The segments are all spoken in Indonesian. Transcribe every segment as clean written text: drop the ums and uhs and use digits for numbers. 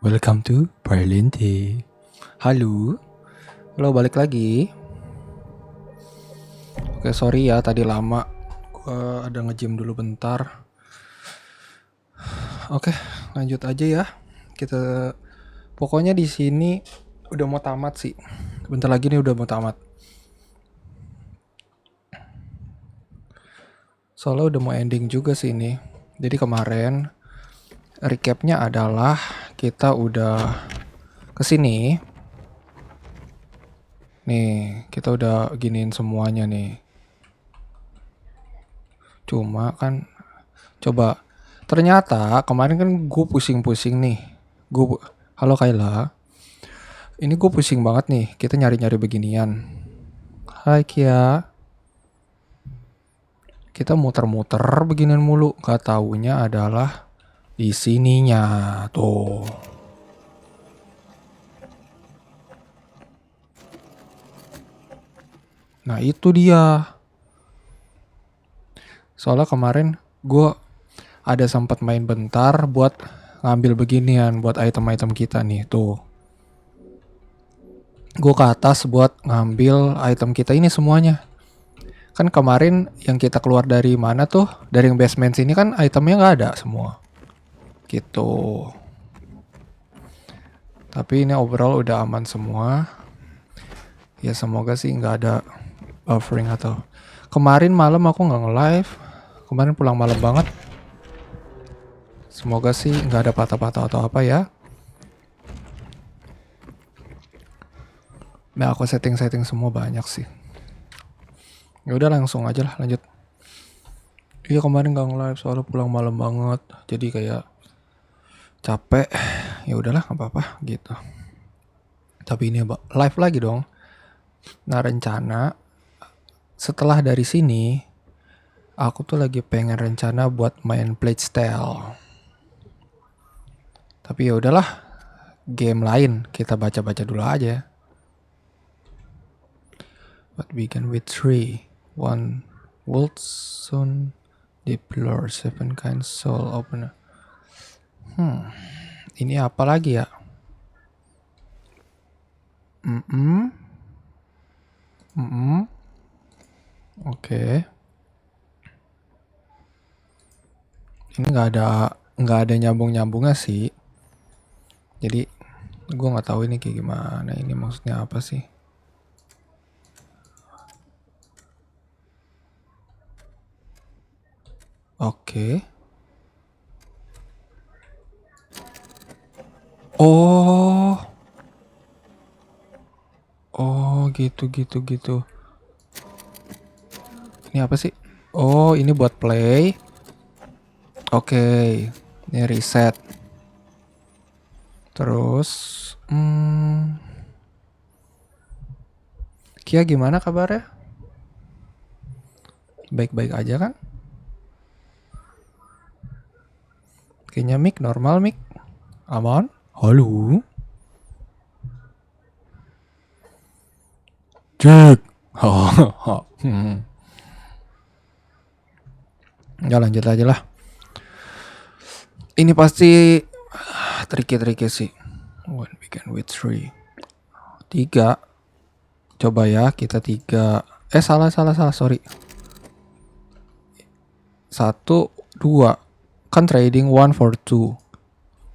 Welcome to Parlente. Halo, balik lagi. Oke, sorry ya tadi lama. Gua ada nge-gym dulu bentar. Oke, lanjut aja ya. Kita pokoknya di sini udah mau tamat sih. Bentar lagi nih udah mau tamat. Soalnya udah mau ending juga sih ini. Jadi kemarin recapnya adalah kita udah kesini. Nih, kita udah giniin semuanya nih. Cuma kan coba ternyata kemarin kan gue pusing-pusing nih. Halo Kayla. Ini gue pusing banget nih. Kita nyari-nyari beginian. Hai Kia. Kita muter-muter beginian mulu. Gak taunya adalah di sininya tuh. Nah itu dia. Soalnya kemarin gue ada sempat main bentar buat ngambil beginian buat item-item kita nih tuh. Gue ke atas buat ngambil item kita ini semuanya. Kan kemarin yang kita keluar dari mana tuh? Dari yang basement sini kan itemnya nggak ada semua. Gitu. Tapi ini overall udah aman semua. Ya semoga sih nggak ada buffering atau. Kemarin malam aku nggak nge-live. Kemarin pulang malam banget. Semoga sih nggak ada patah-patah atau apa ya. Nah aku setting-setting semua banyak sih. Ya udah langsung aja lah lanjut. Iya kemarin nggak nge-live soalnya pulang malam banget. Jadi kayak capek. Ya udahlah nggak apa-apa gitu. Tapi ini live lagi dong. Nah rencana setelah dari sini aku tuh lagi pengen rencana buat main Playstyle. Tapi ya udahlah, game lain kita baca-baca dulu aja. But begin with 3. 1 World soon deplore 7 kind soul opener. Ini apa lagi ya? Oke. Ini nggak ada nyambung-nyambungnya sih. Jadi gue nggak tahu ini kayak gimana. Ini maksudnya apa sih? Oke. Oh. Oh, gitu. Ini apa sih? Oh, ini buat play. Oke. Ini reset. Terus Kia gimana kabarnya? Baik-baik aja kan? Kayaknya mic normal mic. Aman? Halo? Cek. Ya lanjut aja lah. Ini pasti tricky sih. When begin with 3. 3. Coba ya kita 3. Salah sorry. 1 2. Kan trading 1 for 2.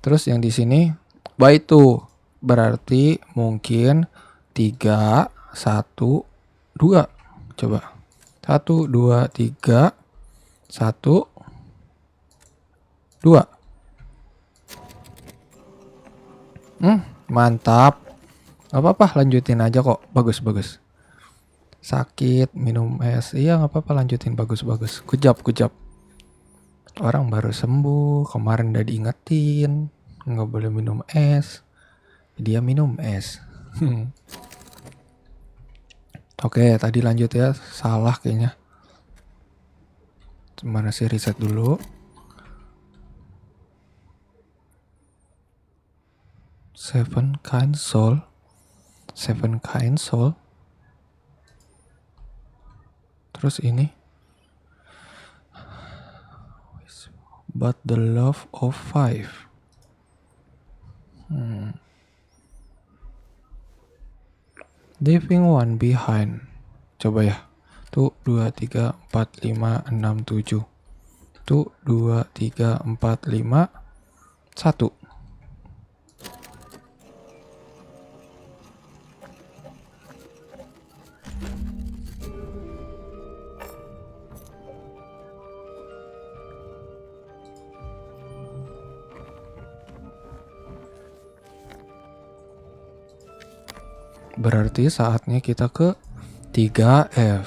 Terus yang di sini buy 2. Berarti mungkin 3 1 2. Coba. 1 2 3 1 2. Mantap. Gak apa-apa lanjutin aja kok. Bagus. Sakit minum es. Iya gak apa-apa lanjutin. Bagus. Kujap. Orang baru sembuh. Kemarin udah diingetin gak boleh minum es. Dia minum es. Oke tadi lanjut ya. Salah kayaknya. Mana sih reset dulu. 7 kind soul. Terus ini. But the love of 5. Leaving one behind. Coba ya. Tuh 2, 3, 4, 5, 6, 7. Tuh 2, 3, 4, 5, 1. Berarti saatnya kita ke 3F.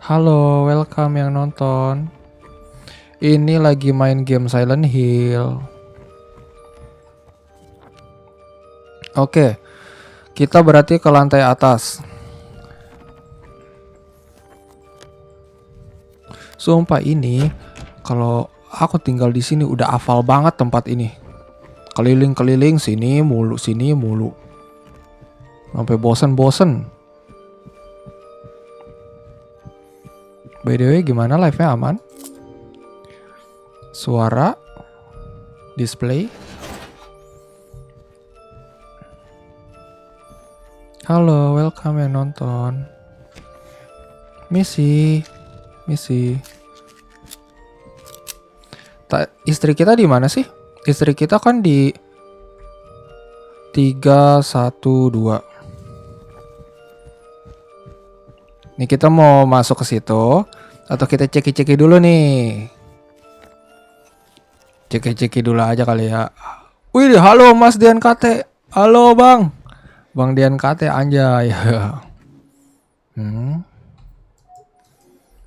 Halo, welcome yang nonton. Ini lagi main game Silent Hill. Oke, kita berarti ke lantai atas. Sumpah ini, kalau aku tinggal di sini udah hafal banget tempat ini. Keliling-keliling sini mulu, sampai bosen. By the way, gimana live-nya, aman? Suara, display. Halo, welcome yang nonton. Misi. Istri kita di mana sih? Istri kita kan di 312. Nih kita mau masuk ke situ atau kita ceki-ceki dulu nih? Ceki-ceki dulu aja kali ya. Wih, halo Mas Dian KT. Halo Bang. Bang Dian KT anjay.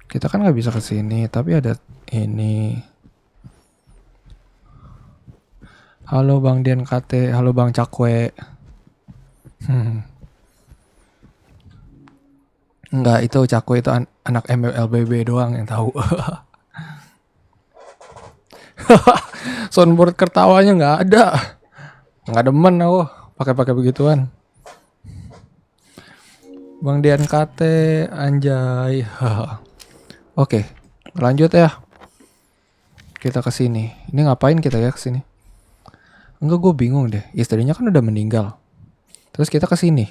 Kita kan nggak bisa ke sini, tapi ada ini. Halo Bang Dian KT, halo Bang Cakwe. Enggak, itu Cakwe itu anak MLBB doang yang tahu. Soundboard ketawanya nggak ada. Nggak demen aku pakai begituan. Bang Dian KT anjay. Oke, lanjut ya. Kita ke sini. Ini ngapain kita ya ke sini? Enggak, gue bingung deh. Istrinya kan udah meninggal. Terus kita ke sini.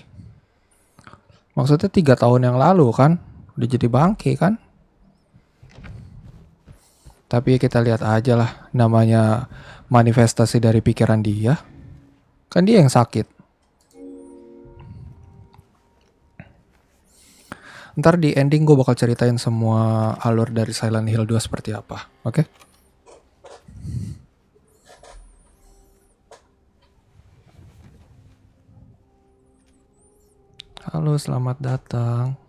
Maksudnya 3 tahun yang lalu kan? Udah jadi bangke kan? Tapi kita lihat aja lah. Namanya manifestasi dari pikiran dia. Kan dia yang sakit. Ntar di ending gue bakal ceritain semua alur dari Silent Hill 2 seperti apa. Oke? Halo, selamat datang.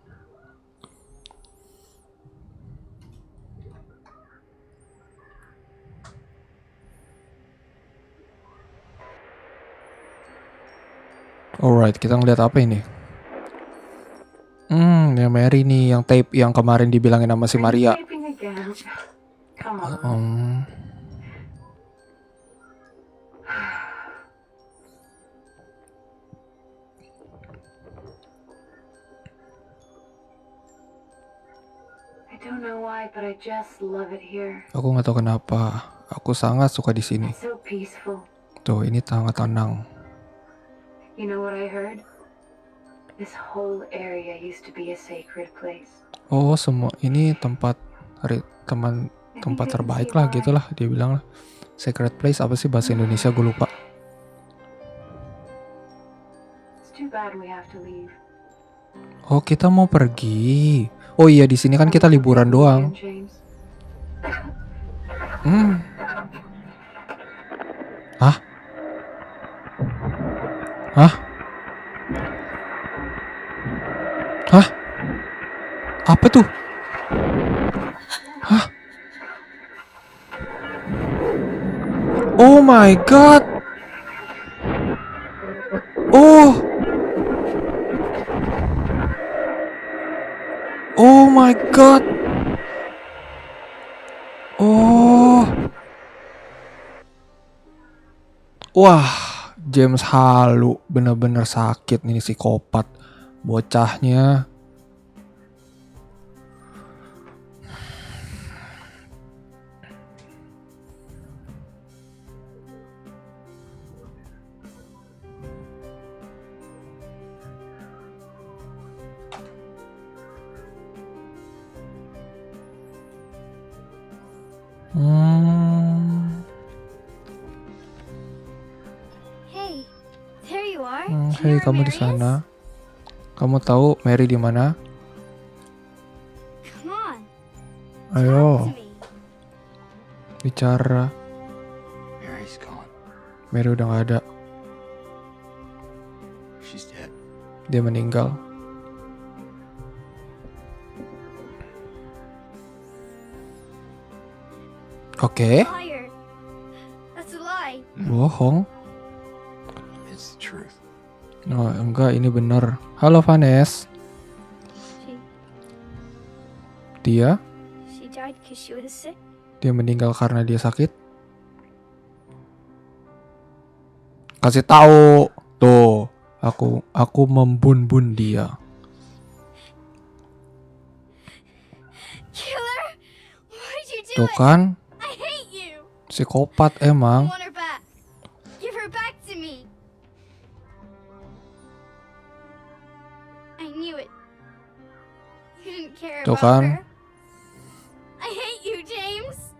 Alright, kita ngeliat apa ini? Yang Mary nih, yang tape yang kemarin dibilangin sama si Maria. Aku nggak tahu kenapa. Aku sangat suka di sini. Tuh, ini sangat tenang. Oh, semua ini tempat terbaik lah gitulah dia bilang lah. Sacred place apa sih bahasa Indonesia, gue lupa. Oh, kita mau pergi. Oh iya, di sini kan kita liburan doang. Hah? Apa tuh? Hah? Oh my god. Oh my god. Wah, James halu, bener-bener sakit nih psikopat bocahnya. you are. Do you Hey, know where kamu di Mary is? sana. Kamu tahu Mary di mana? Come on, talk to Ayo, me. bicara. Mary's gone. Mary udah nggak ada. She's dead. Dia meninggal. Oke, Liar. That's a lie. bohong. It's the truth. Oh, enggak, ini bener. Halo Vanes. She Dia died because she was sick. dia meninggal karena dia sakit. Kasih tahu. Tuh, aku membun-bun dia. Killer, why'd you do Tuh it? kan, I hate you. psikopat I emang. want her back. Give her back to me. I knew it. You didn't care Tuh about kan. her. I hate you, James.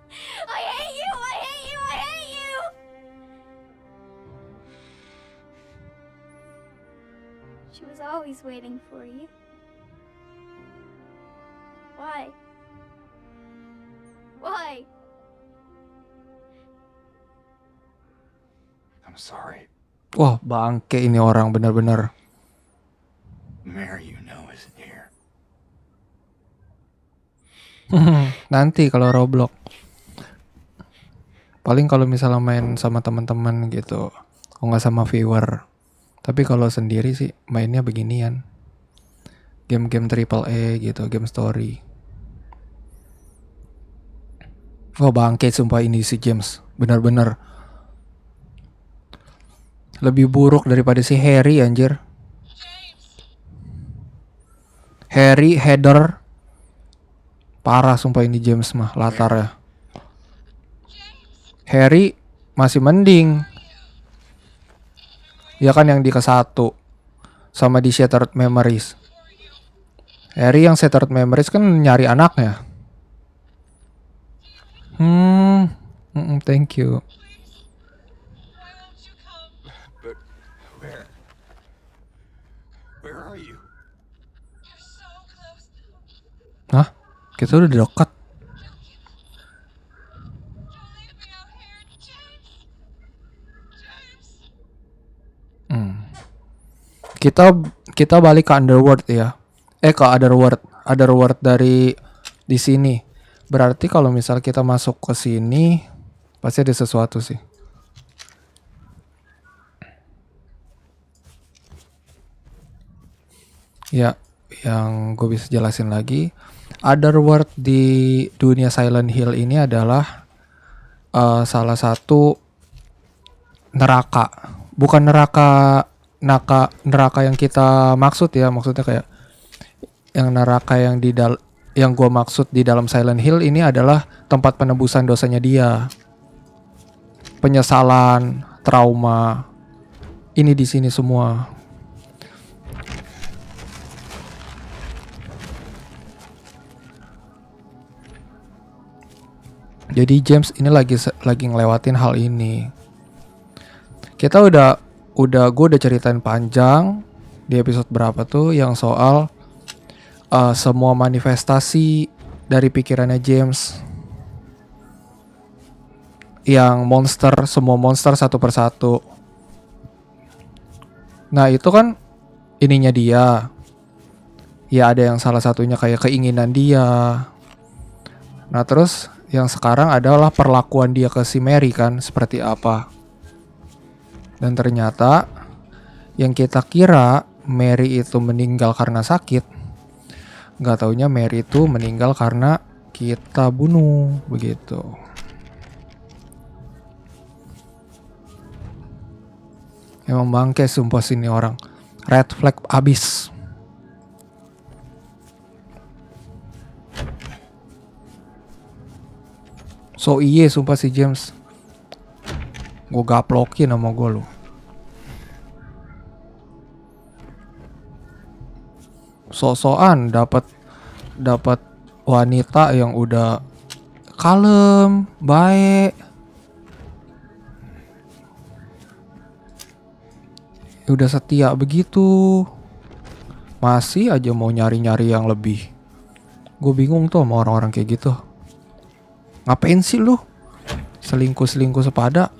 I hate you. I hate you. I hate you. She was always waiting for you. Why? Why? I'm sorry. Wah, bangke ini orang bener-bener. Mary, you know, isn't here. Nanti kalau Roblox. Paling kalau misalnya main sama teman-teman gitu. Kalau nggak sama viewer. Tapi kalau sendiri sih mainnya beginian. Game-game AAA gitu, game story. Wah, bangke sumpah ini si James. Bener-bener. Lebih buruk daripada si Harry anjir. Harry, Heather. Parah sumpah ini James mah latarnya. Harry masih mending. Ya kan yang di ke-1 sama di Shattered Memories. Harry yang Shattered Memories kan nyari anaknya. Thank you. But where? Where are you? Hah? Kita udah dekat. Kita balik ke Underworld ya. Ke Otherworld. Otherworld dari di sini. Berarti kalau misal kita masuk ke sini pasti ada sesuatu sih. Ya, yang gue bisa jelasin lagi. Otherworld di dunia Silent Hill ini adalah salah satu neraka. Bukan neraka yang kita maksud ya, maksudnya kayak yang neraka yang yang gue maksud di dalam Silent Hill ini adalah tempat penebusan dosanya dia, penyesalan, trauma, ini di sini semua. Jadi James ini lagi ngelewatin hal ini. Kita gue udah ceritain panjang di episode berapa tuh yang soal semua manifestasi dari pikirannya James, yang semua monster satu persatu. Nah itu kan ininya dia. Ya ada yang salah satunya kayak keinginan dia. Nah terus yang sekarang adalah perlakuan dia ke si Mary kan seperti apa. Dan ternyata yang kita kira Mary itu meninggal karena sakit, gak taunya Mary itu meninggal karena kita bunuh begitu. Emang bangke sumpah sini orang. Red flag abis. So iye sumpah si James. Gue gaplokin sama gue lu. So-soan dapat wanita yang udah kalem, baik. Ya udah setia begitu, masih aja mau nyari-nyari yang lebih. Gue bingung tuh sama orang-orang kayak gitu. Ngapain sih lu selingkuh sepada?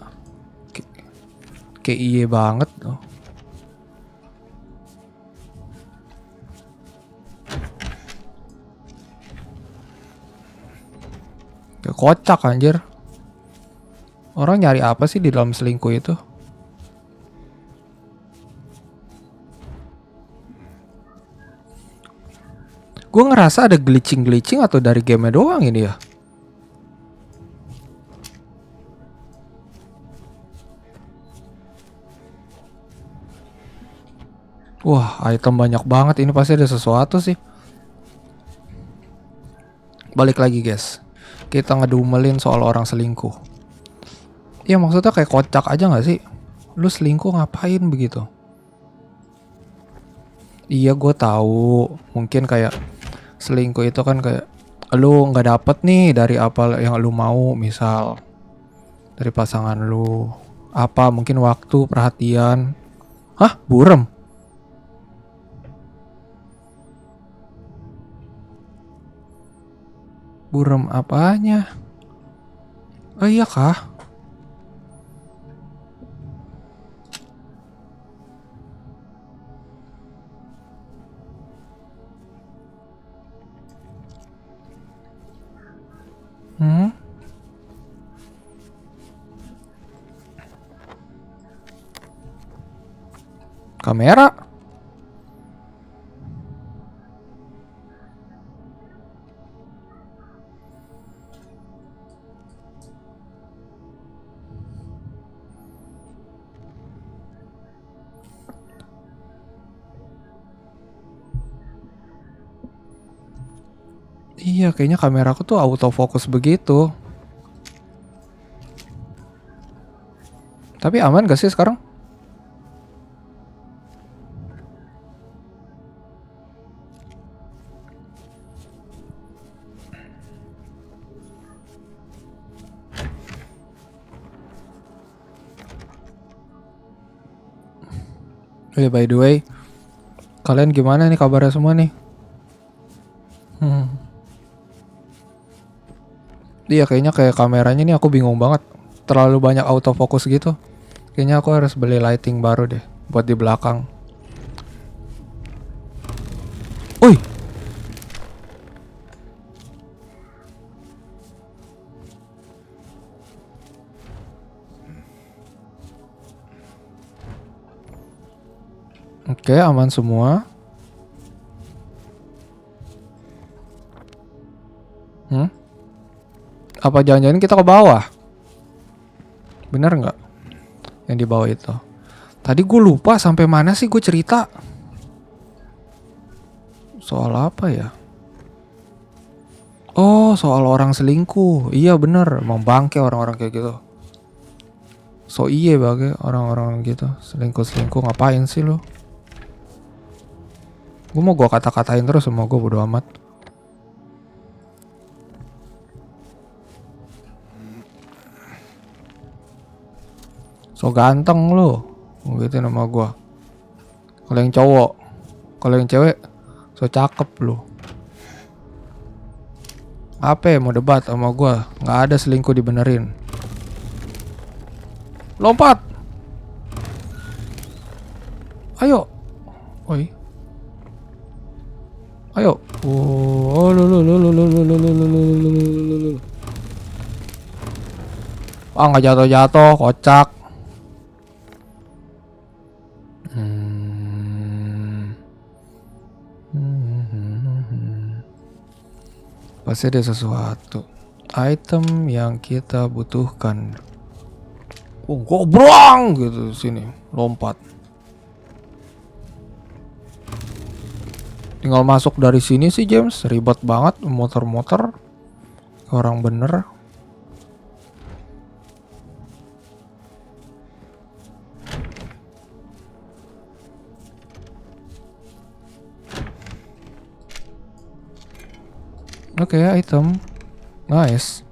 Kayak iye banget tuh. Kayak kocak anjir. Orang nyari apa sih di dalam selingkuh itu? Gue ngerasa ada glitching atau dari game doang ini ya. Wah, item banyak banget. Ini pasti ada sesuatu sih. Balik lagi guys, kita ngedumelin soal orang selingkuh. Ya maksudnya kayak kocak aja gak sih? Lu selingkuh ngapain begitu? Iya gue tahu, mungkin kayak selingkuh itu kan kayak lu nggak dapet nih dari apa yang lu mau, misal dari pasangan lu, apa mungkin waktu, perhatian. Hah, burem? Burem apanya? Oh iya kah? Kamera? Iya, kayaknya kameraku tuh autofocus begitu. Tapi aman gak sih sekarang? By the way, kalian gimana nih kabarnya semua nih? Iya, kayaknya kayak kameranya nih aku bingung banget. Terlalu banyak autofocus gitu. Kayaknya aku harus beli lighting baru deh buat di belakang. Oi. Oke, aman semua. Apa jangan-jangan kita ke bawah? Bener nggak? Yang di bawah itu. Tadi gue lupa sampai mana sih gue cerita. Soal apa ya? Oh, soal orang selingkuh. Iya bener, emang bangke orang-orang kayak gitu. So iye bagai orang-orang gitu. Selingkuh ngapain sih lo? Gue mau gue kata-katain terus sama gue, bodo amat. So ganteng lo, gitu nama gue. Kalau yang cowok, kalau yang cewek, so cakep lo. Apa ya, mau debat sama gue? Nggak ada selingkuh dibenerin. Lompat. Ayo. Oi. Ayo. Oh, ah, nggak jatuh-jatuh, kocak. Pasti ada sesuatu item yang kita butuhkan. Oh, gobrang gitu sini, lompat. Tinggal masuk dari sini sih James, ribet banget motor-motor. Orang bener. Oke, item. Nice.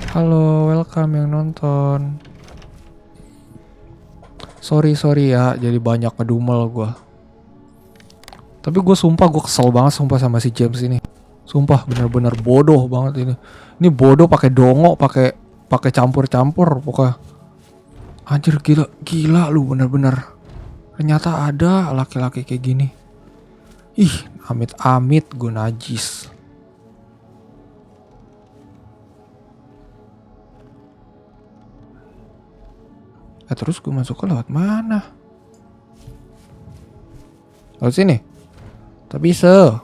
Halo, welcome yang nonton. Sorry ya, jadi banyak ngedumel gue. Tapi gue sumpah gue kesel banget sumpah sama si James ini. Sumpah bener-bener bodoh banget ini. Ini bodoh pakai dongo, pakai campur-campur pokoknya. Anjir gila lu bener-bener. Ternyata ada laki-laki kayak gini. Ih, amit-amit gue najis. Terus gue masuk ke lewat mana? Lewat sini? Tak bisa.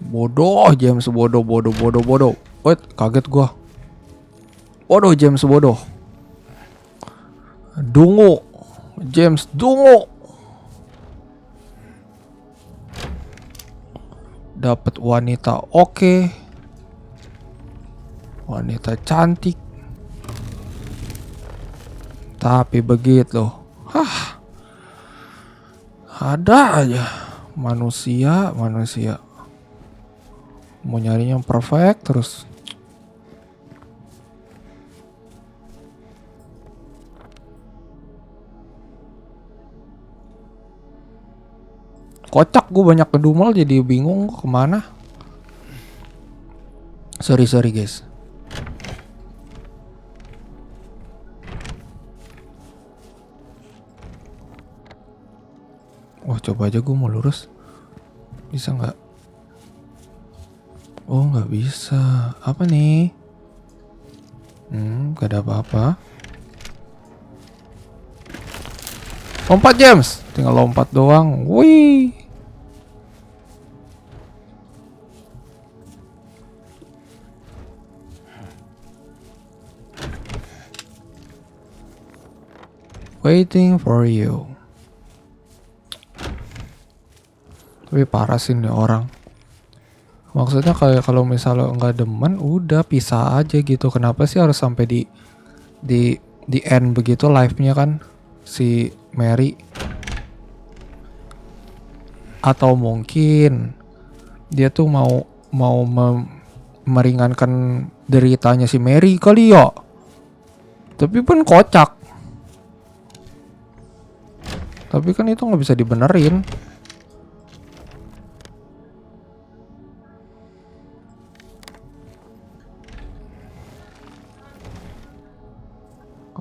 Bodoh James, bodoh. Wait, kaget gua. Bodoh James, bodoh. Dungu. James, dungu. Dapat wanita oke. Wanita cantik. Tapi begitu. Ada aja manusia mau nyari yang perfect terus. Kocak, gue banyak kedumel jadi bingung kemana. Sorry guys. Wah, coba aja gue mau lurus. Bisa nggak? Oh, nggak bisa. Apa nih? Gak ada apa-apa. Lompat James. Tinggal lompat doang. Wih. Waiting for you. Tapi parah sih nih orang. Maksudnya kayak kalau misalnya nggak demen, udah pisah aja gitu. Kenapa sih harus sampai di end begitu live-nya kan si Mary? Atau mungkin dia tuh mau meringankan deritanya si Mary kali ya. Tapi pun kocak. Tapi kan itu nggak bisa dibenerin.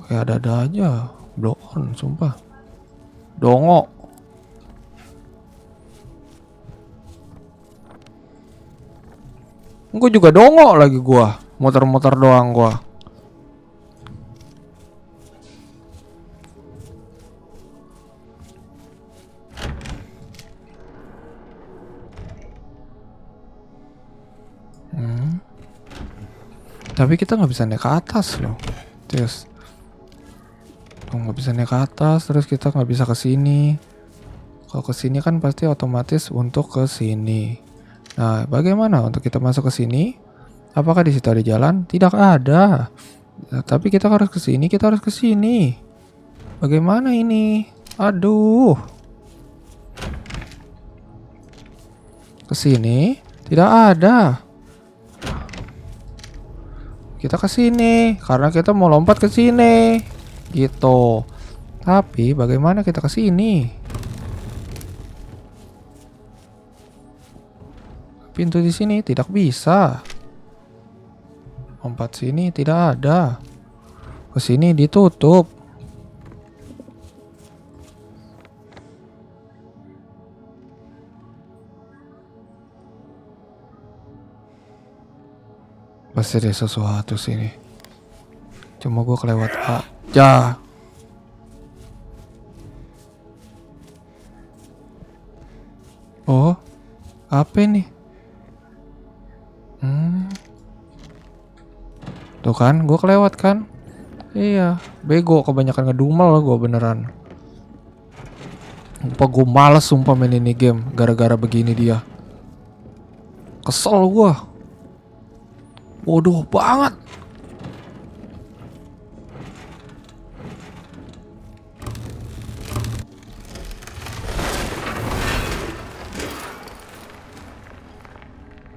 Kayak ada aja. Blow on, sumpah. Dongo. Gue juga dongo lagi gua. Muter-muter doang gua. Tapi kita nggak bisa naik ke atas loh. Terus nggak bisa naik ke atas, terus kita nggak bisa ke sini. Kalau ke sini kan pasti otomatis untuk ke sini. Nah, bagaimana untuk kita masuk ke sini? Apakah di situ ada jalan? Tidak ada. Nah, tapi kita harus ke sini, kita harus ke sini. Bagaimana ini? Aduh. Ke sini tidak ada. Kita ke sini karena kita mau lompat ke sini. Gitu. Tapi bagaimana kita ke sini? Pintu di sini tidak bisa. Lompat sini tidak ada. Ke sini ditutup. Pasti ada sesuatu sini. Cuma gue kelewat aja. Oh, apa ini? Tuh kan, gue kelewat kan? Iya, bego, kebanyakan ngedumel gue beneran. Sumpah gue males sumpah main ini game gara-gara begini dia. Kesel gue. Bodoh banget.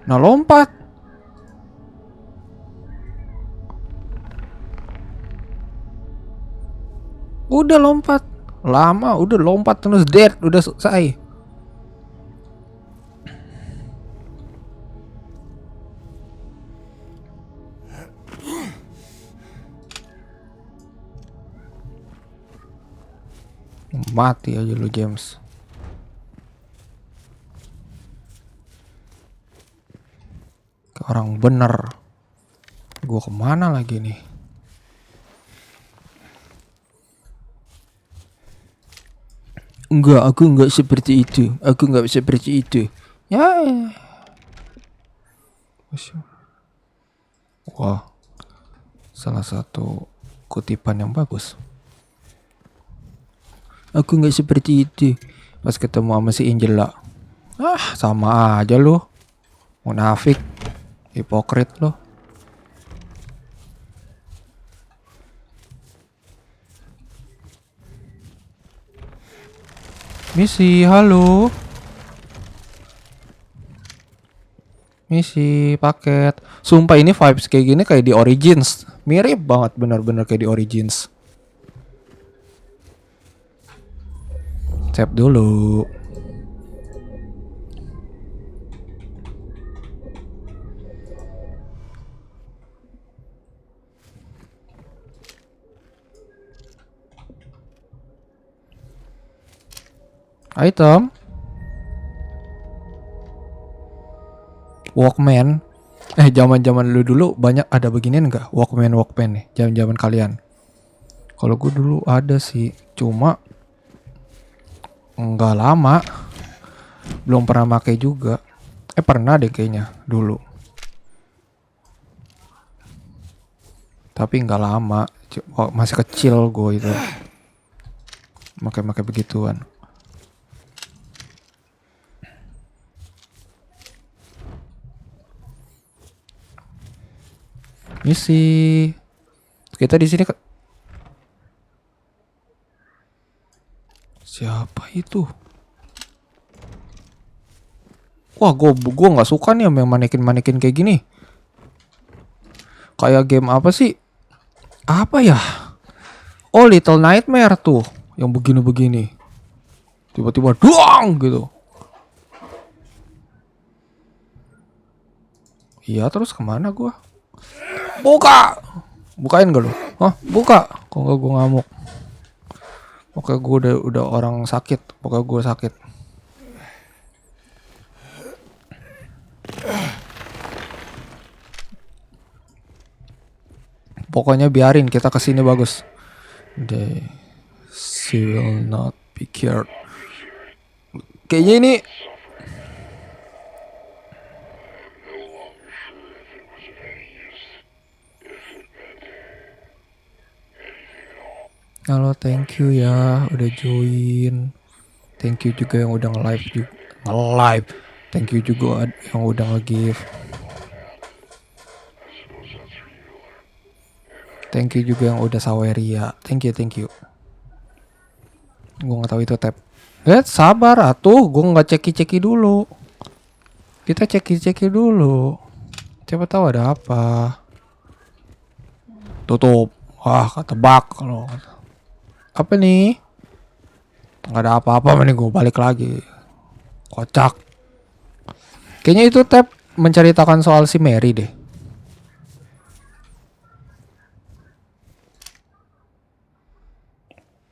Nah, lompat. Udah lompat. Lama, udah lompat terus dead, udah selesai. Mati aja lu James. Kayak orang bener. Gua kemana lagi nih? Enggak, aku enggak seperti itu. Aku enggak seperti itu. Ya. Wah. Salah satu kutipan yang bagus. Aku enggak seperti itu. Pas ketemu sama si Angela. Ah, sama aja lu. Munafik. Hipokrit lu. Misi, halo. Misi, paket. Sumpah ini vibes kayak gini kayak di Origins. Mirip banget, bener-bener kayak di Origins. Save dulu. Item. Walkman. Zaman-zaman lu dulu banyak ada beginian enggak? Walkman nih. Zaman-zaman kalian. Kalau gue dulu ada sih, cuma enggak lama. Belum pernah pakai juga. Pernah deh kayaknya dulu. Tapi enggak lama. Masih kecil gue itu. Pakai begituan. Misi. Kita di sini siapa itu? Wah, gua nggak suka nih yang manekin kayak gini. Kayak game apa sih? Apa ya? Oh, Little Nightmare tuh, yang begini-begini. Tiba-tiba doang gitu. Iya, terus kemana gua? Buka! Bukain gak lu? Hah? Buka! Kok gak gue ngamuk? Pokoknya gue udah orang sakit. Pokoknya gue sakit. Pokoknya biarin kita kesini bagus. They will not be cured. Kayaknya ini halo, thank you ya udah join. Thank you juga yang udah nge-live juga. Nge-live. Thank you juga yang udah nge-give. Thank you juga yang udah saweria. Thank you. Gue gak tahu itu tab. Sabar atuh, gue gak ceki dulu. Kita ceki dulu. Siapa tahu ada apa. Tutup. Wah, ketebak kalau apa nih? Nggak ada apa-apa, mending gue balik lagi. Kocak. Kayaknya itu tab menceritakan soal si Mary deh.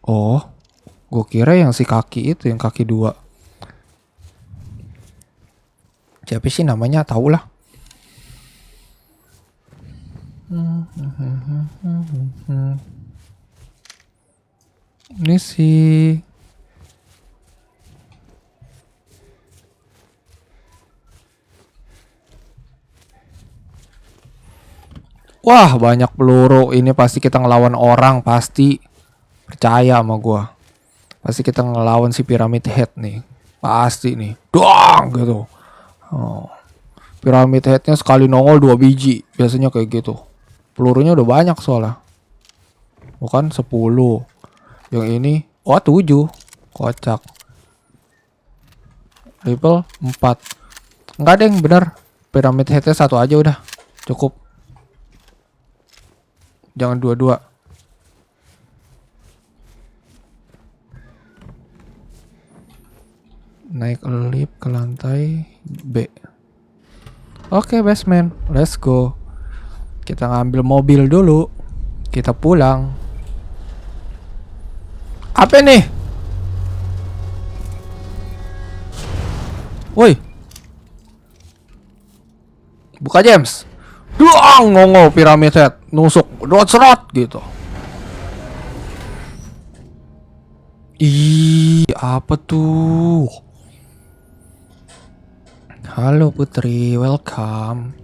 Oh, gue kira yang si kaki itu, yang kaki 2. Siapa sih namanya? Tahu lah. Ini sih. Wah, banyak peluru. Ini pasti kita ngelawan orang, pasti. Percaya sama gua. Pasti kita ngelawan si Pyramid Head nih. Pasti nih. Doang gitu. Oh. Pyramid Headnya sekali nongol 2 biji. Biasanya kayak gitu. Pelurunya udah banyak soalnya. Bukan 10. Yang ini 7. Kocak. Level 4. Enggak deh, bener. Pyramid Headnya 1 aja udah. Cukup. Jangan 2-2. naik lift ke lantai B. Oke, basement, let's go. Kita ngambil mobil dulu. Kita pulang. Apa nih? Woi. Buka James. Duang ngongo piramid head. Nusuk. Dot serot gitu. Ih, apa tuh? Halo Putri, welcome.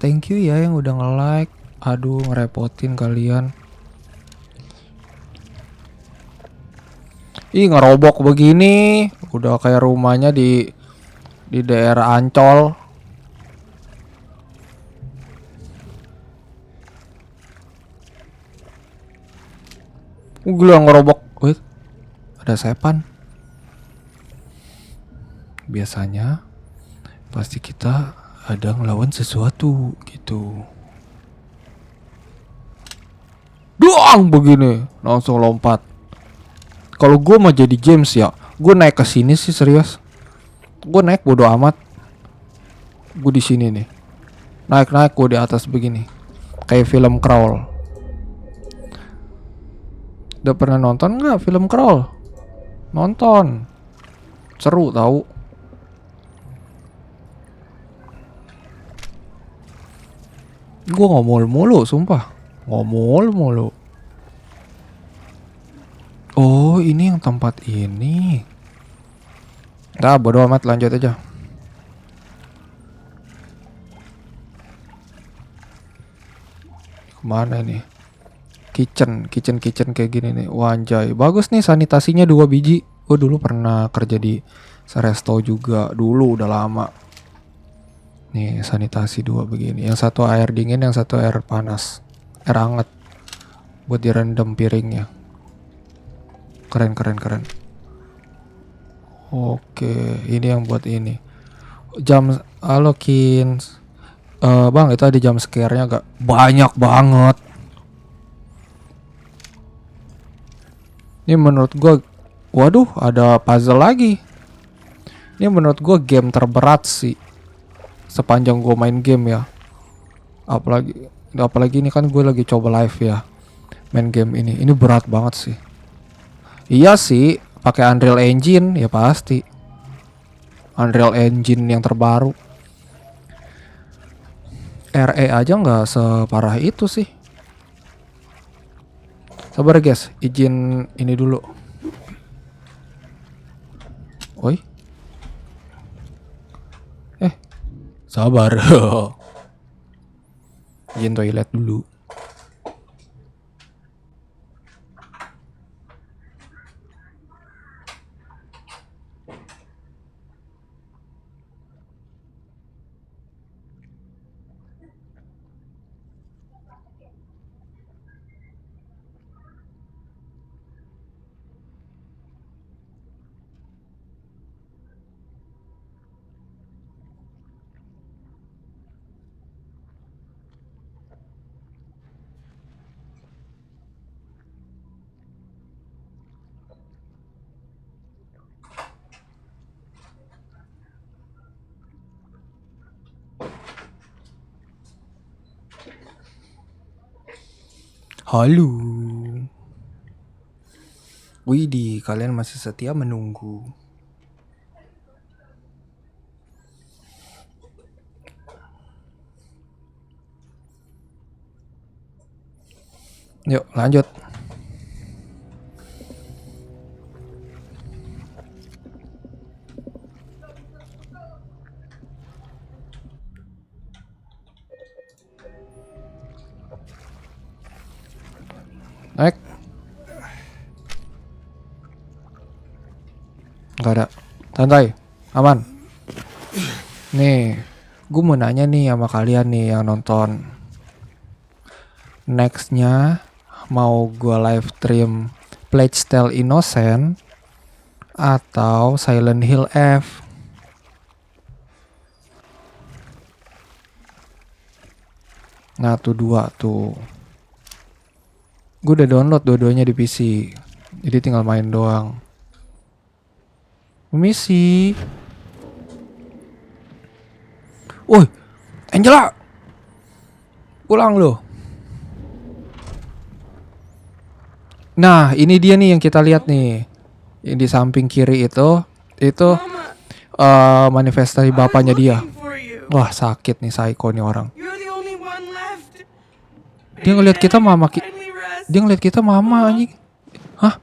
Thank you ya yang udah nge-like. Aduh, ngerepotin kalian. Ih, ngerobok begini. Udah kayak rumahnya di daerah Ancol. Gila ngerobok. Wait, ada sepan. Biasanya pasti kita ada ngelawan sesuatu gitu. Doang begini langsung lompat. Kalau gue mau jadi James ya, gue naik ke sini sih serius. Gue naik bodo amat. Gue di sini nih. Naik gue di atas begini. Kayak film Crawl. Udah pernah nonton nggak film Crawl? Nonton. Seru tahu. Gue ngomol mulu, sumpah. Ngomol mulu. Oh, ini yang tempat ini. Nah, bodo amat, lanjut aja. Kemana ini? Kitchen kayak gini nih. Wanjay, bagus nih sanitasinya 2 biji. Gue dulu pernah kerja di Seresto juga. Dulu udah lama. Nih sanitasi 2 begini. Yang satu air dingin, yang satu air panas. Air hangat. Buat direndam piringnya. Keren. Oke, ini yang buat ini. Jam alokin. Bang, itu ada jam scare-nya gak? Banyak banget. Ini menurut gue, waduh, ada puzzle lagi. Ini menurut gue game terberat sih sepanjang gue main game ya. Apalagi ini kan gue lagi coba live ya, main game ini. Ini berat banget sih. Iya sih, pakai Unreal Engine ya pasti. Unreal Engine yang terbaru. RE aja nggak separah itu sih. Sabar guys, izin ini dulu. Oi. Sabar. Izin toilet dulu. Halo. Widih, kalian masih setia menunggu. Yuk, lanjut. Naik. Gak ada. Santai. Aman. Nih, gue mau nanya nih sama kalian nih yang nonton. Nextnya mau gue live stream Plague Tale Innocent atau Silent Hill F. Nah tuh dua tuh. Gue udah download dua-duanya di PC. Jadi tinggal main doang. Misi. Woi, Angela. Pulang lo. Nah, ini dia nih yang kita lihat nih. Yang di samping kiri itu Mama, manifestasi I was bapaknya dia. looking for you. Wah, sakit nih psycho nih orang. You're the only one left. Dia ngeliat kita mama Finally rest. Dia ngeliat kita mama anjing. Hah?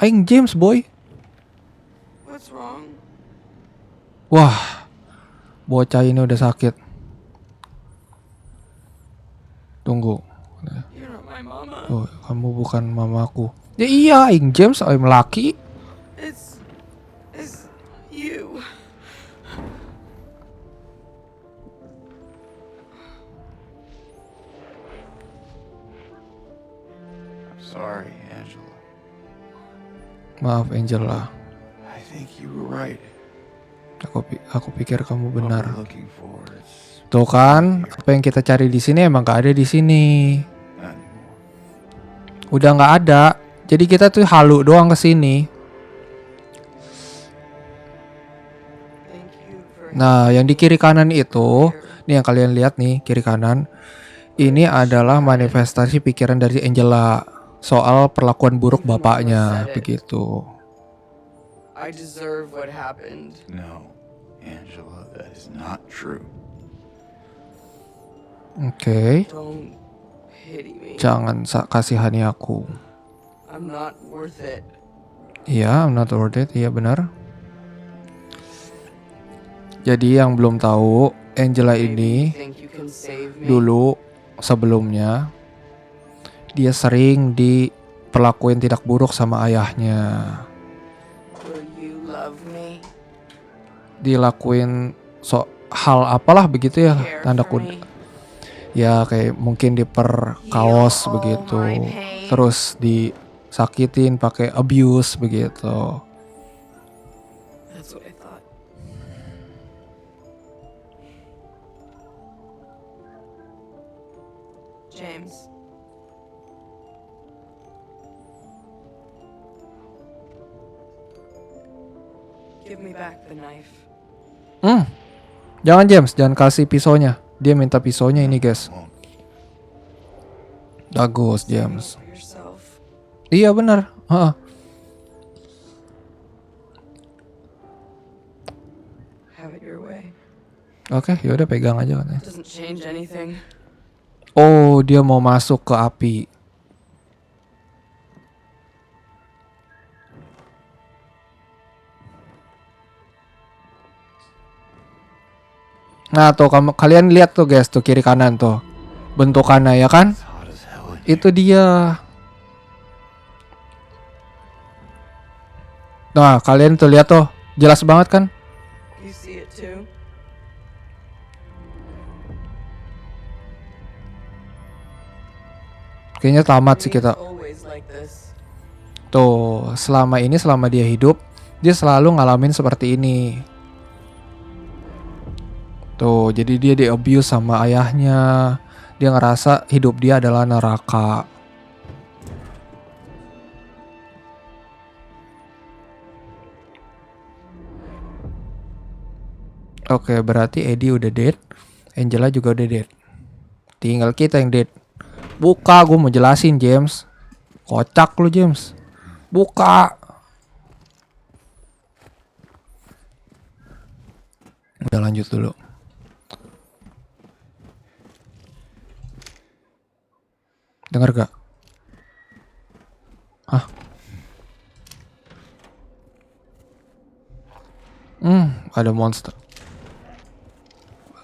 Aing James boy. What's wrong? Wah. Bocah ini udah sakit. Tunggu. You're not my mama. Oh, kamu bukan mamaku. Ya iya, Aing James, I'm laki. It's you. I'm sorry, Angela. Maaf Angela. I think you were right. Aku pikir kamu What benar. we're looking for is Tuh kan, apa yang kita cari di sini emang gak ada di sini. not anymore. Udah nggak ada. Jadi kita tuh halu doang ke sini. Thank you for Nah, yang di kiri kanan itu, nih yang kalian lihat nih, kiri kanan. Ini adalah manifestasi pikiran dari Angela soal perlakuan buruk bapaknya, begitu. I deserve what happened. No, Angela, that is not true. Oke, Don't pity me. jangan kasihani aku. I'm not worth it. Iya, I'm not worth it. Iya benar. Jadi yang belum tahu, Angela Maybe you ini think you can save me. dulu sebelumnya dia sering diperlakuin tidak buruk sama ayahnya. Will you love me? Dilakuin hal apalah begitu ya, Care tanda for kutip. me? Ya kayak mungkin diperkaos Heal all begitu. my pain. Terus disakitin pakai abuse begitu. That's what I thought. James. Give me back the knife. Jangan James, jangan kasih pisaunya. Dia minta pisaunya ini guys. Won't. Bagus Stand James. up for yourself. Iya benar. Heeh. Have it your way. Oke, yaudah pegang aja katanya. Doesn't change anything. Oh, dia mau masuk ke api. Nah, tuh kalian lihat tuh guys, tuh kiri kanan tuh. Bentukannya ya kan? It's hot as hell in here. Itu dia. Nah, kalian tuh lihat tuh. Jelas banget kan? You see it too? Kayaknya tamat sih Me's kita. always like this. Tuh, selama dia hidup, dia selalu ngalamin seperti ini. Tuh, jadi dia di-abuse sama ayahnya. Dia ngerasa hidup dia adalah neraka. Oke, berarti Eddie udah dead. Angela juga udah dead. Tinggal kita yang dead. Buka, gue mau jelasin James. Kocak lu James. Buka. Udah lanjut dulu. Dengar gak? Hah? Ada monster.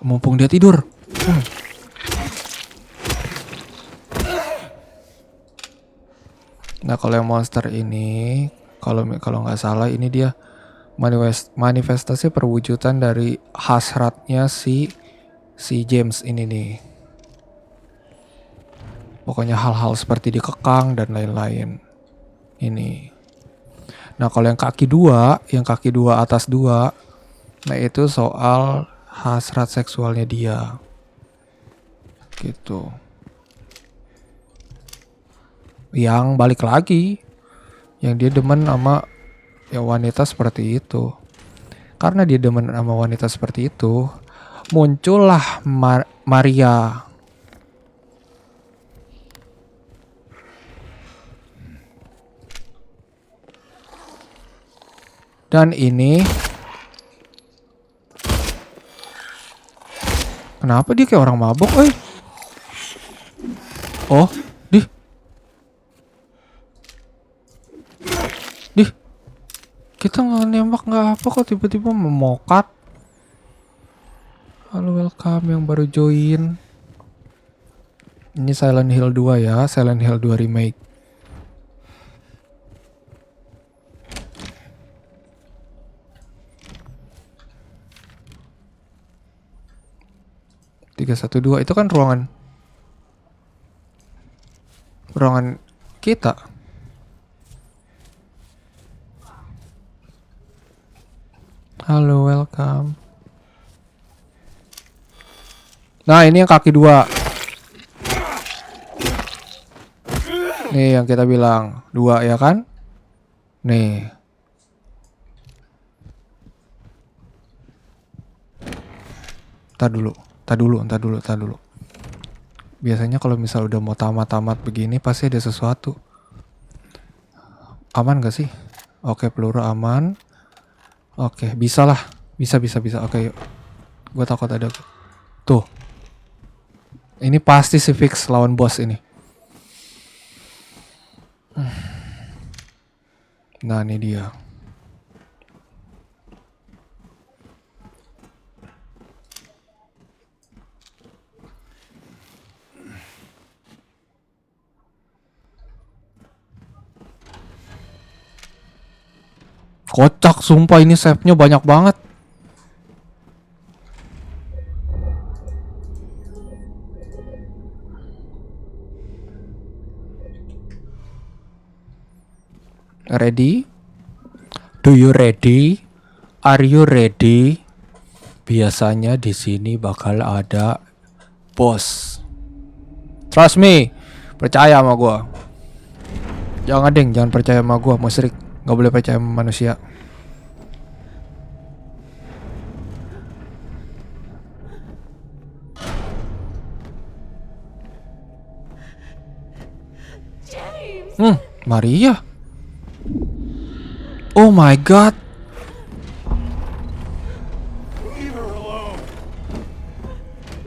Mumpung dia tidur. Nah, kalau yang monster ini, kalau nggak salah ini dia manifestasi perwujudan dari hasratnya si James ini nih. Pokoknya hal-hal seperti dikekang dan lain-lain. Ini. Nah kalau yang kaki dua atas dua, nah itu soal hasrat seksualnya dia. Gitu. Yang balik lagi, yang dia demen sama ya wanita seperti itu. Karena dia demen sama wanita seperti itu, muncullah Maria. Dan ini kenapa dia kayak orang mabuk, Oh, dih. Kita nggak nembak nggak apa kok tiba-tiba memokat. Halo welcome yang baru join. Ini Silent Hill 2 ya, Silent Hill 2 remake. Tiga satu dua itu kan ruangan kita. Halo, welcome. Nah, ini yang kaki dua. Nih yang kita bilang dua ya kan? Nih. Tar dulu. Biasanya kalau misal udah mau tamat-tamat begini pasti ada sesuatu. Aman gak sih? Oke, peluru aman. Oke, bisa lah. Bisa. Oke, yuk. Gue takut ada. Tuh. Ini pasti si Fix lawan bos ini. Nah, ini dia. Kocak, sumpah ini save-nya banyak banget. Ready? Do you ready? Are you ready? Biasanya di sini bakal ada bos. Trust me. Percaya sama gua. Jangan percaya sama gua, musyrik. Gak boleh percaya sama manusia. James! Maria. Oh my god. Leave her alone.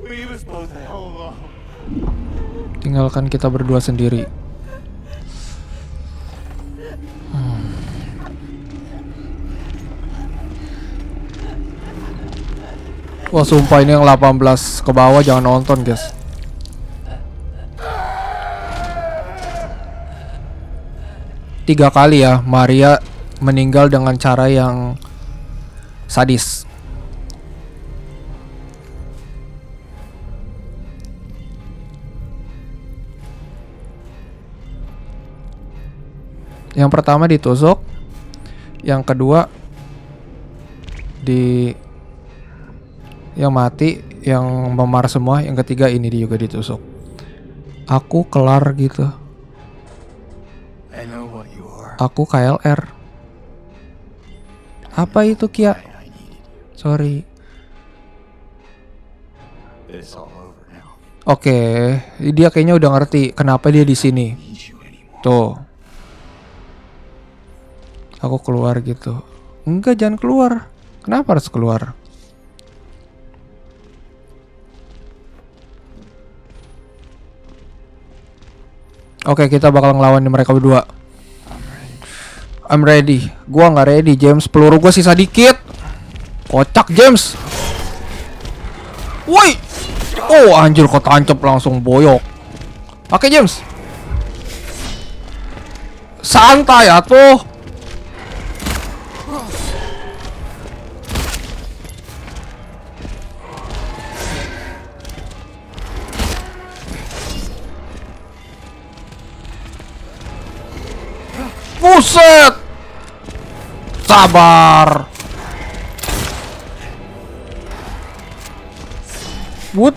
Leave us both the hell alone. Tinggalkan kita berdua sendiri. Wah sumpah ini yang 18 ke bawah jangan nonton guys. Tiga kali ya Maria meninggal dengan cara yang sadis. Yang pertama ditusuk, yang kedua yang mati, yang memar semua, yang ketiga ini dia juga ditusuk. Aku kelar gitu. I know what you are. Aku KLR. Apa itu Kia? I needed you. Sorry. It's all over now. Oke, dia kayaknya udah ngerti kenapa dia di sini. I need you anymore. Tuh. Aku keluar gitu. Enggak, jangan keluar. Kenapa harus keluar? Oke, kita bakal ngelawan mereka berdua. I'm ready. Gua nggak ready, James. Peluru gua sisa dikit. Kocak, James. Woi. Oh, anjir kok tancap langsung boyok. Oke, James. Santai atuh. Buset. Sabar. Wood.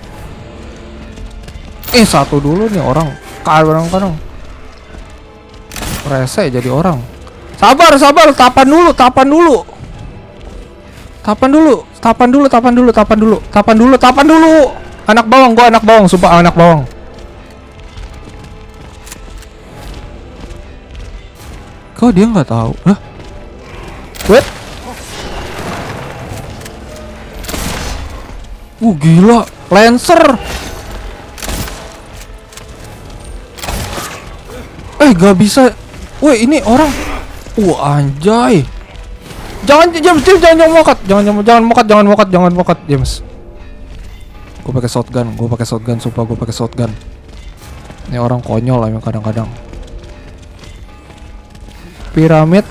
Satu dulu nih orang. Kadang-kadang rese jadi orang. Sabar, tapan dulu. Anak bawang, gua anak bawang, sumpah anak bawang. Kok dia nggak tahu? Hah? Wait. Gila, Lancer. Gak bisa. Woi, ini orang. Anjay. Jangan mokat, James. Gue pakai shotgun, sumpah gue pakai shotgun. Ini orang konyol emang kadang-kadang. Piramid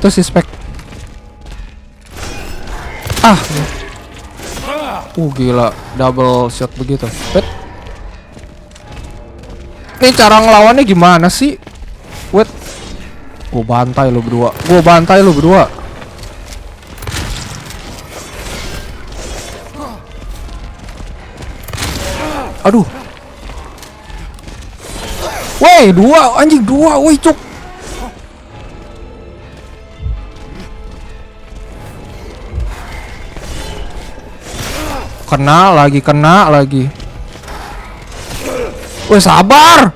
tuh suspek. Gila, double shot begitu. Ini cara ngelawannya gimana sih? Wait. Gue bantai lu berdua. Aduh. Woi, dua, woi cuk. Kena lagi. Woi, sabar.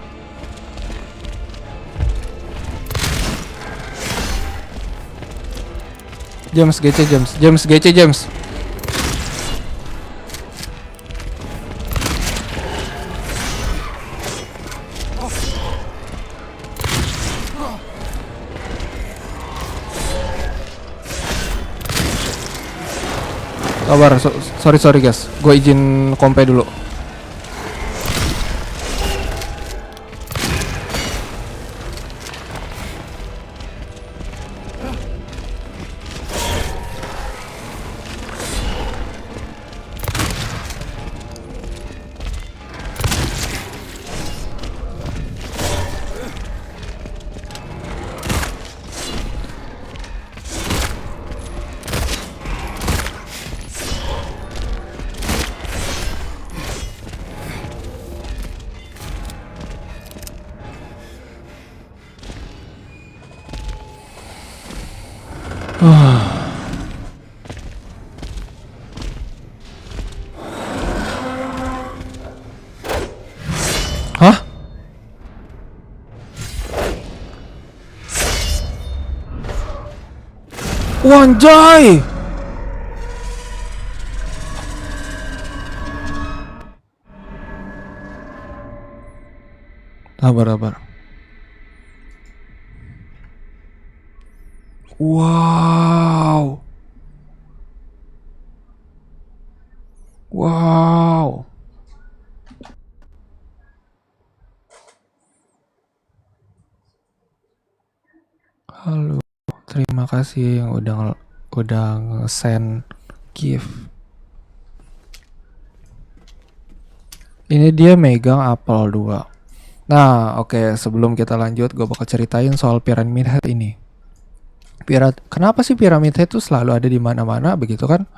James GC. Sabar, sorry guys. Gue izin kompe dulu. Hah? Wanjay. Sabar. Wow. Halo, terima kasih yang udah nge-send gift. Ini dia megang apel 2. Nah, oke, sebelum kita lanjut, gue bakal ceritain soal Pyramid Head ini. Kenapa sih Pyramid Head itu selalu ada di mana-mana begitu kan?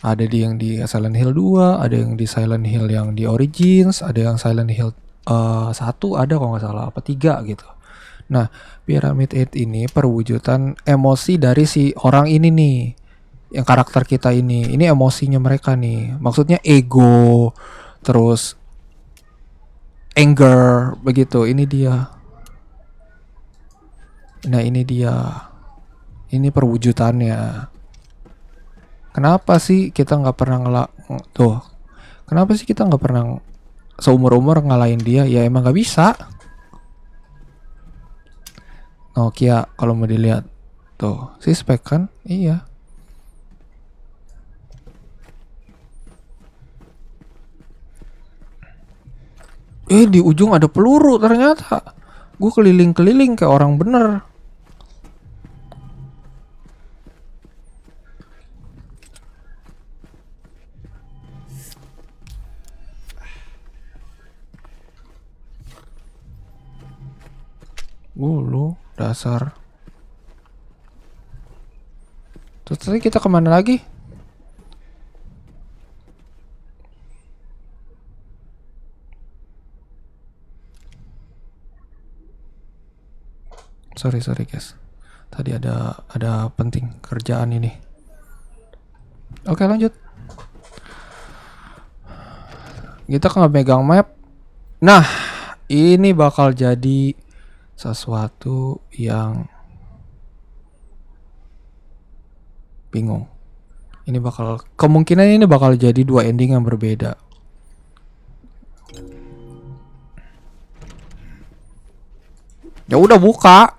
Ada yang di Silent Hill 2, ada yang di Silent Hill yang di Origins, ada yang Silent Hill 1 ada kalau nggak salah, apa 3 gitu. Nah, Pyramid Head ini perwujudan emosi dari si orang ini nih. Yang karakter kita ini emosinya mereka nih. Maksudnya ego, terus anger, begitu. Ini dia. Nah, ini dia. Ini perwujudannya. Kenapa sih kita nggak pernah Kenapa sih kita nggak pernah seumur-umur ngalahin dia? Ya emang nggak bisa. Nokia kalau mau dilihat tuh, si spek kan? Iya. Di ujung ada peluru ternyata. Gue keliling-keliling kayak orang bener. Lu dasar. Terus tadi kita kemana lagi? Sorry guys. Tadi ada penting kerjaan ini. Oke, lanjut. Kita nggak megang map. Nah, ini bakal jadi sesuatu yang bingung. Kemungkinan ini bakal jadi 2 ending yang berbeda. Ya udah buka.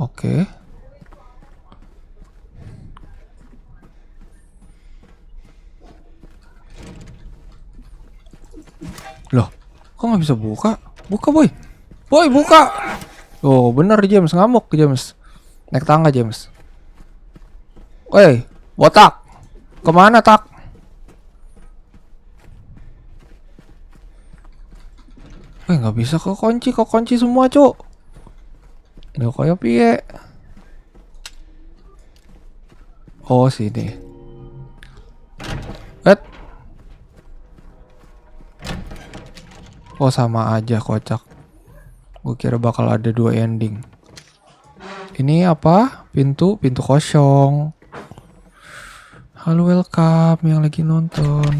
Oke. Loh, kok nggak bisa buka? Buka boy. Boy buka. Oh bener James, ngamuk James. Naik tangga James. Woi, botak. Kemana tak? Nggak bisa kok kunci semua cuk. Loh kayak piye? Oh sini. Oh sama aja kocak. Gue kira bakal ada 2 ending. Ini apa? Pintu kosong. Halo welcome yang lagi nonton.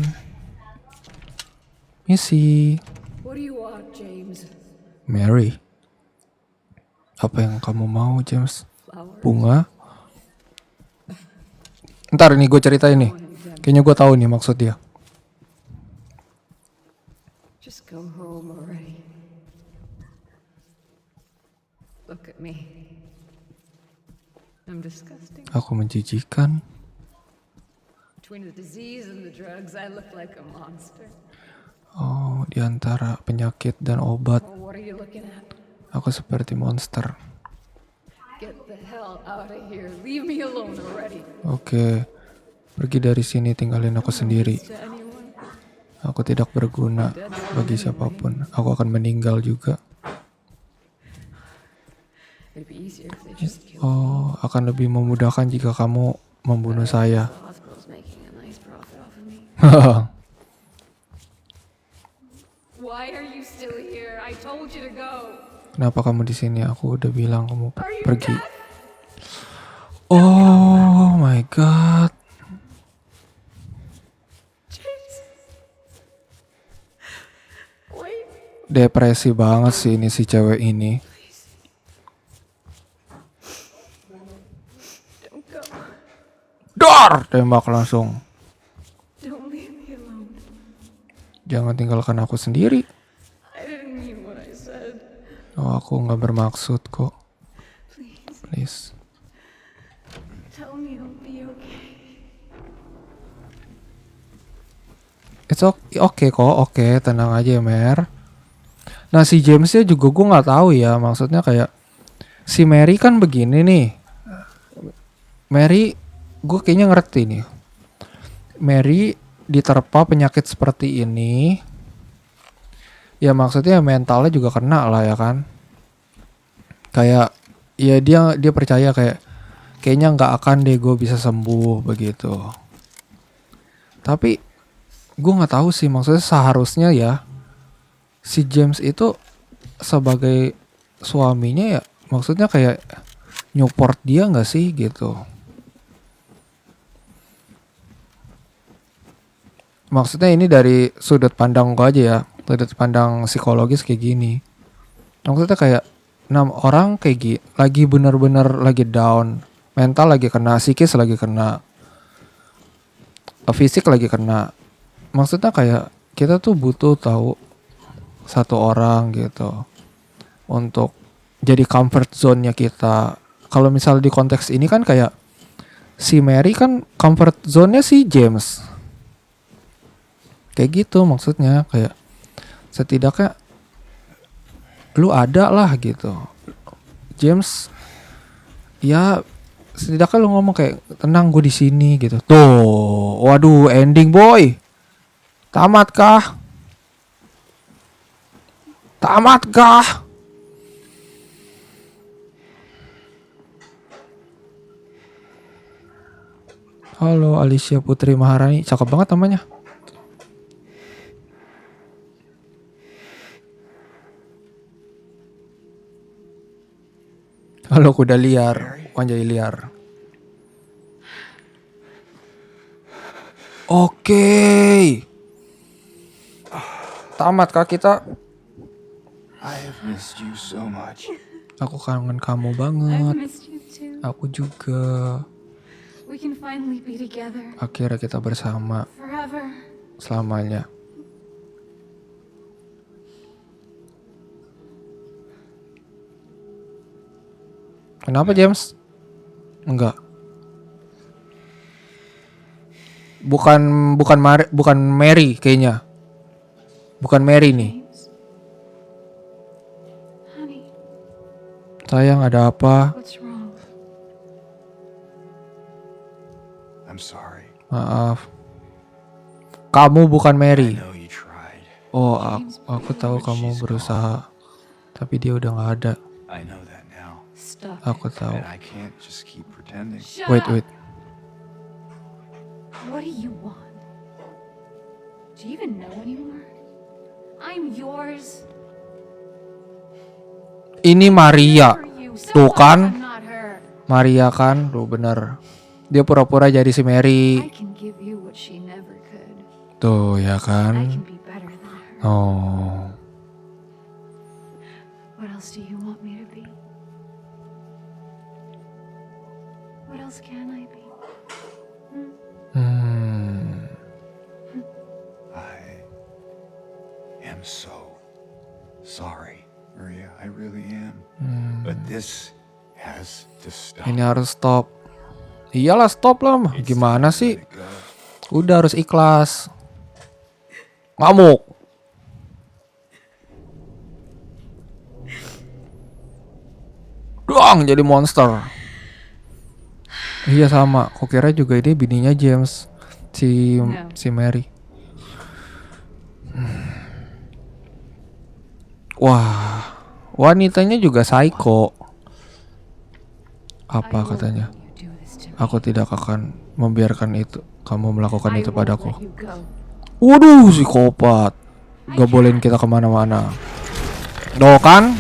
Misi. What do you want, James? Mary. Apa yang kamu mau James? Flowers? Bunga? Ntar nih gue ceritain nih. Kayaknya gue tahu nih maksud dia. Just go home already. Look at me. I'm disgusting. Aku menjijikan. Between the disease and the drugs, I look like a monster. Oh, di antara penyakit dan obat, Oh, what are you looking at? aku seperti monster. Get the hell out of here. Leave me alone already. Oke, pergi dari sini, tinggalin aku sendiri. To anyone? Aku tidak berguna bagi siapapun. Aku akan meninggal juga. It'd be easier if they just killed Oh, akan lebih memudahkan jika kamu membunuh saya. the hospital's making a nice profit off of me. Why are you still here? I told you to go. Kenapa kamu di sini? Aku udah bilang kamu Are you pergi. deaf? Oh my god. James. Wait. Depresi banget sih ini si cewek ini. Don't go. Dor! Tembak langsung. Don't leave me alone. Jangan tinggalkan aku sendiri. I didn't mean what I said. Oh, aku nggak bermaksud kok. Please, Please. tell me I'll be okay. It's okay kok, oke, tenang aja ya Mer. Nah si Jamesnya juga gue nggak tahu ya, maksudnya kayak si Mary kan begini nih. Mary, gue kayaknya ngerti nih. Mary diterpa penyakit seperti ini, ya maksudnya mentalnya juga kena lah ya kan. Kayak ya dia percaya kayaknya nggak akan deh gue bisa sembuh begitu. Tapi gue nggak tahu sih, maksudnya seharusnya ya si James itu sebagai suaminya ya maksudnya kayak nyupport dia nggak sih gitu. Maksudnya ini dari sudut pandang gue aja ya, sudut pandang psikologis kayak gini. Maksudnya kayak 6 orang kayak lagi bener-bener lagi down, mental lagi kena, psikis lagi kena, fisik lagi kena. Maksudnya kayak kita tuh butuh tahu satu orang gitu untuk jadi comfort zone-nya kita. Kalau misal di konteks ini kan kayak si Mary kan comfort zone-nya si James. Kayak gitu maksudnya, kayak setidaknya lu ada lah gitu. James ya setidaknya lu ngomong kayak tenang gue di sini gitu. Tuh, waduh ending boy. Tamatkah? Tamatkah? Halo Alicia Putri Maharani, cakep banget namanya. Halo kuda liar, wanjai liar. Oke. Tamatkah kita? I have missed you so much. Aku kangen kamu I've banget. missed you too. Aku juga. We can finally be together Akhirnya kita bersama forever. selamanya. Kenapa James? Enggak. Bukan Mary kayaknya. Bukan Mary nih. James. Honey, Sayang, ada apa? what's wrong? I'm sorry. Maaf. Kamu bukan I Mary. know you tried. Oh, aku tahu kamu berusaha. Tapi dia udah nggak ada. I know that now. Stop. Aku tahu. And I can't just keep pretending. Shut Wait. up. What do you want? Do you even know anymore? I'm yours. Ini Maria. For you. So Tuh what kan? if I'm not her? Maria kan? Tuh bener. Dia pura-pura jadi si I Mary. can give you what she never could. Tuh ya I kan? can be better than her. Oh. What else do you want me to be? What else can I be? I am so sorry, Maria. I really am. But this has to stop. Ini harus stop. Iyalah stop lah. Gimana sih? Let it go. Udah harus ikhlas. Ngamuk. Doang jadi monster. Iya sama. Kok kira juga ini bininya James. Si Mary. Wah. Wanitanya juga psycho. Apa katanya? You do this to me. Aku tidak akan membiarkan itu kamu melakukan I itu won't padaku. let you go. Waduh, psikopat. Gak bolehin kita kemana-mana. Doh kan?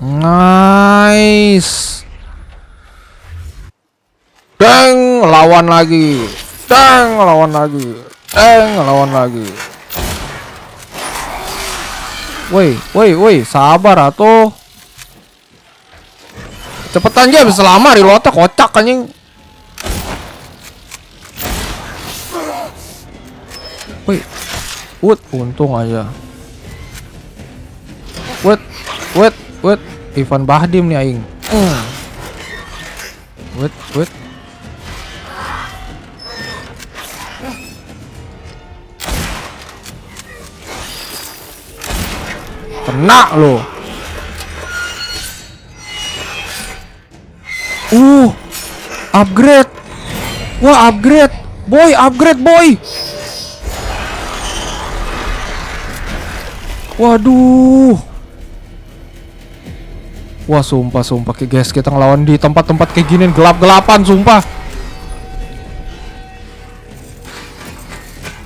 Nice. Deng, lawan lagi. Deng, lawan lagi. Deng, lawan lagi. Woi, sabar atuh. Cepetan James, selama reloadnya kocak anjing. Woi. Untung aja. Wait. Ivan Bahdim nih aing. Wait. Kena lo. Upgrade. Wah, upgrade. Upgrade boy. Waduh. Wah, sumpah guys, kita ngelawan di tempat-tempat kayak gini gelap-gelapan, sumpah.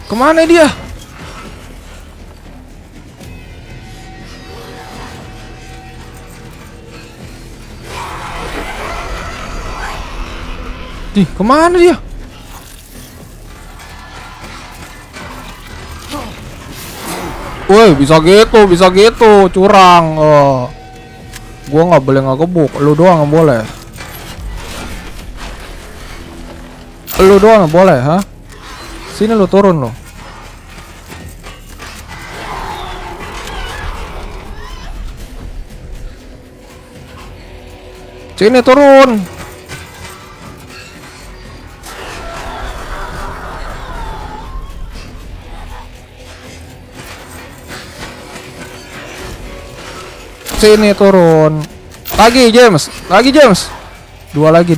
Kemana dia? Nih, kemana dia? Woi, bisa gitu, curang. Gua nggak boleh ngegebuk, lu doang yang boleh. Lu doang yang boleh, ha? Sini lu turun lu. Sini turun. Sini turun. Lagi James. Dua lagi.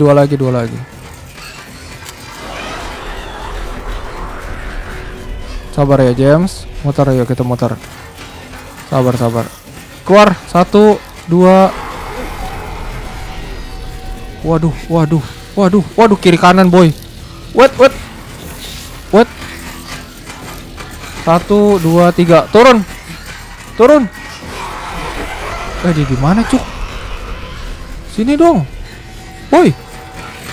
Sabar ya James. Muter, ayo kita muter. Sabar. Keluar. 1, 2. Waduh, kiri kanan boy. Wait. 1, 2, 3. Turun. Dia di mana, Cuk? Sini dong. Boy.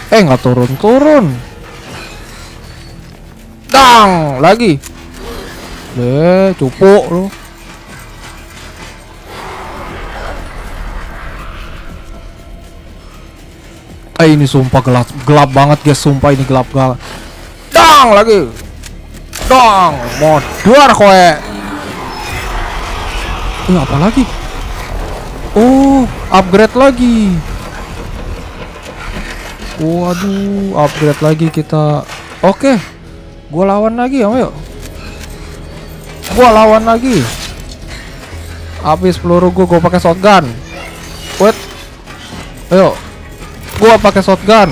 Nggak turun. Dang, lagi. Cupu lu. Ini sumpah gelap banget guys, sumpah ini gelap banget. Dang, lagi. Dang, modar kowe. Apa lagi? Oh, upgrade lagi. Waduh, upgrade lagi kita. Oke. Gua lawan lagi, ayo. Habis peluru gua pakai shotgun. Wait. Ayo. Gua pakai shotgun.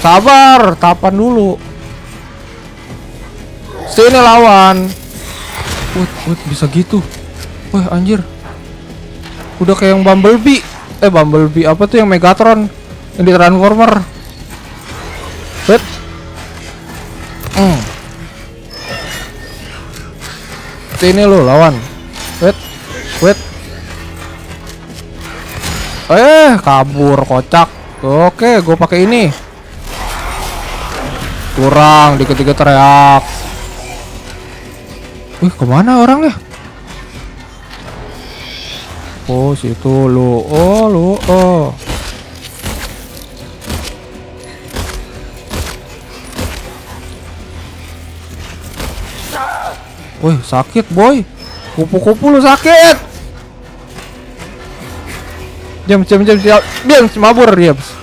Sabar, tapan dulu. Sini lawan. Wait, bisa gitu. Wah, anjir. Udah kayak yang Bumblebee. Bumblebee apa tuh yang Megatron yang di Transformer. Wait. Sini lu lawan. Wait. Kabur kocak. Oke, gue pakai ini. Kurang, dikit-dikit teriak. Kemana orangnya? Oh, situ lu. Oh. Wih, sakit boy. Kupu-kupu lu sakit. James mabur James.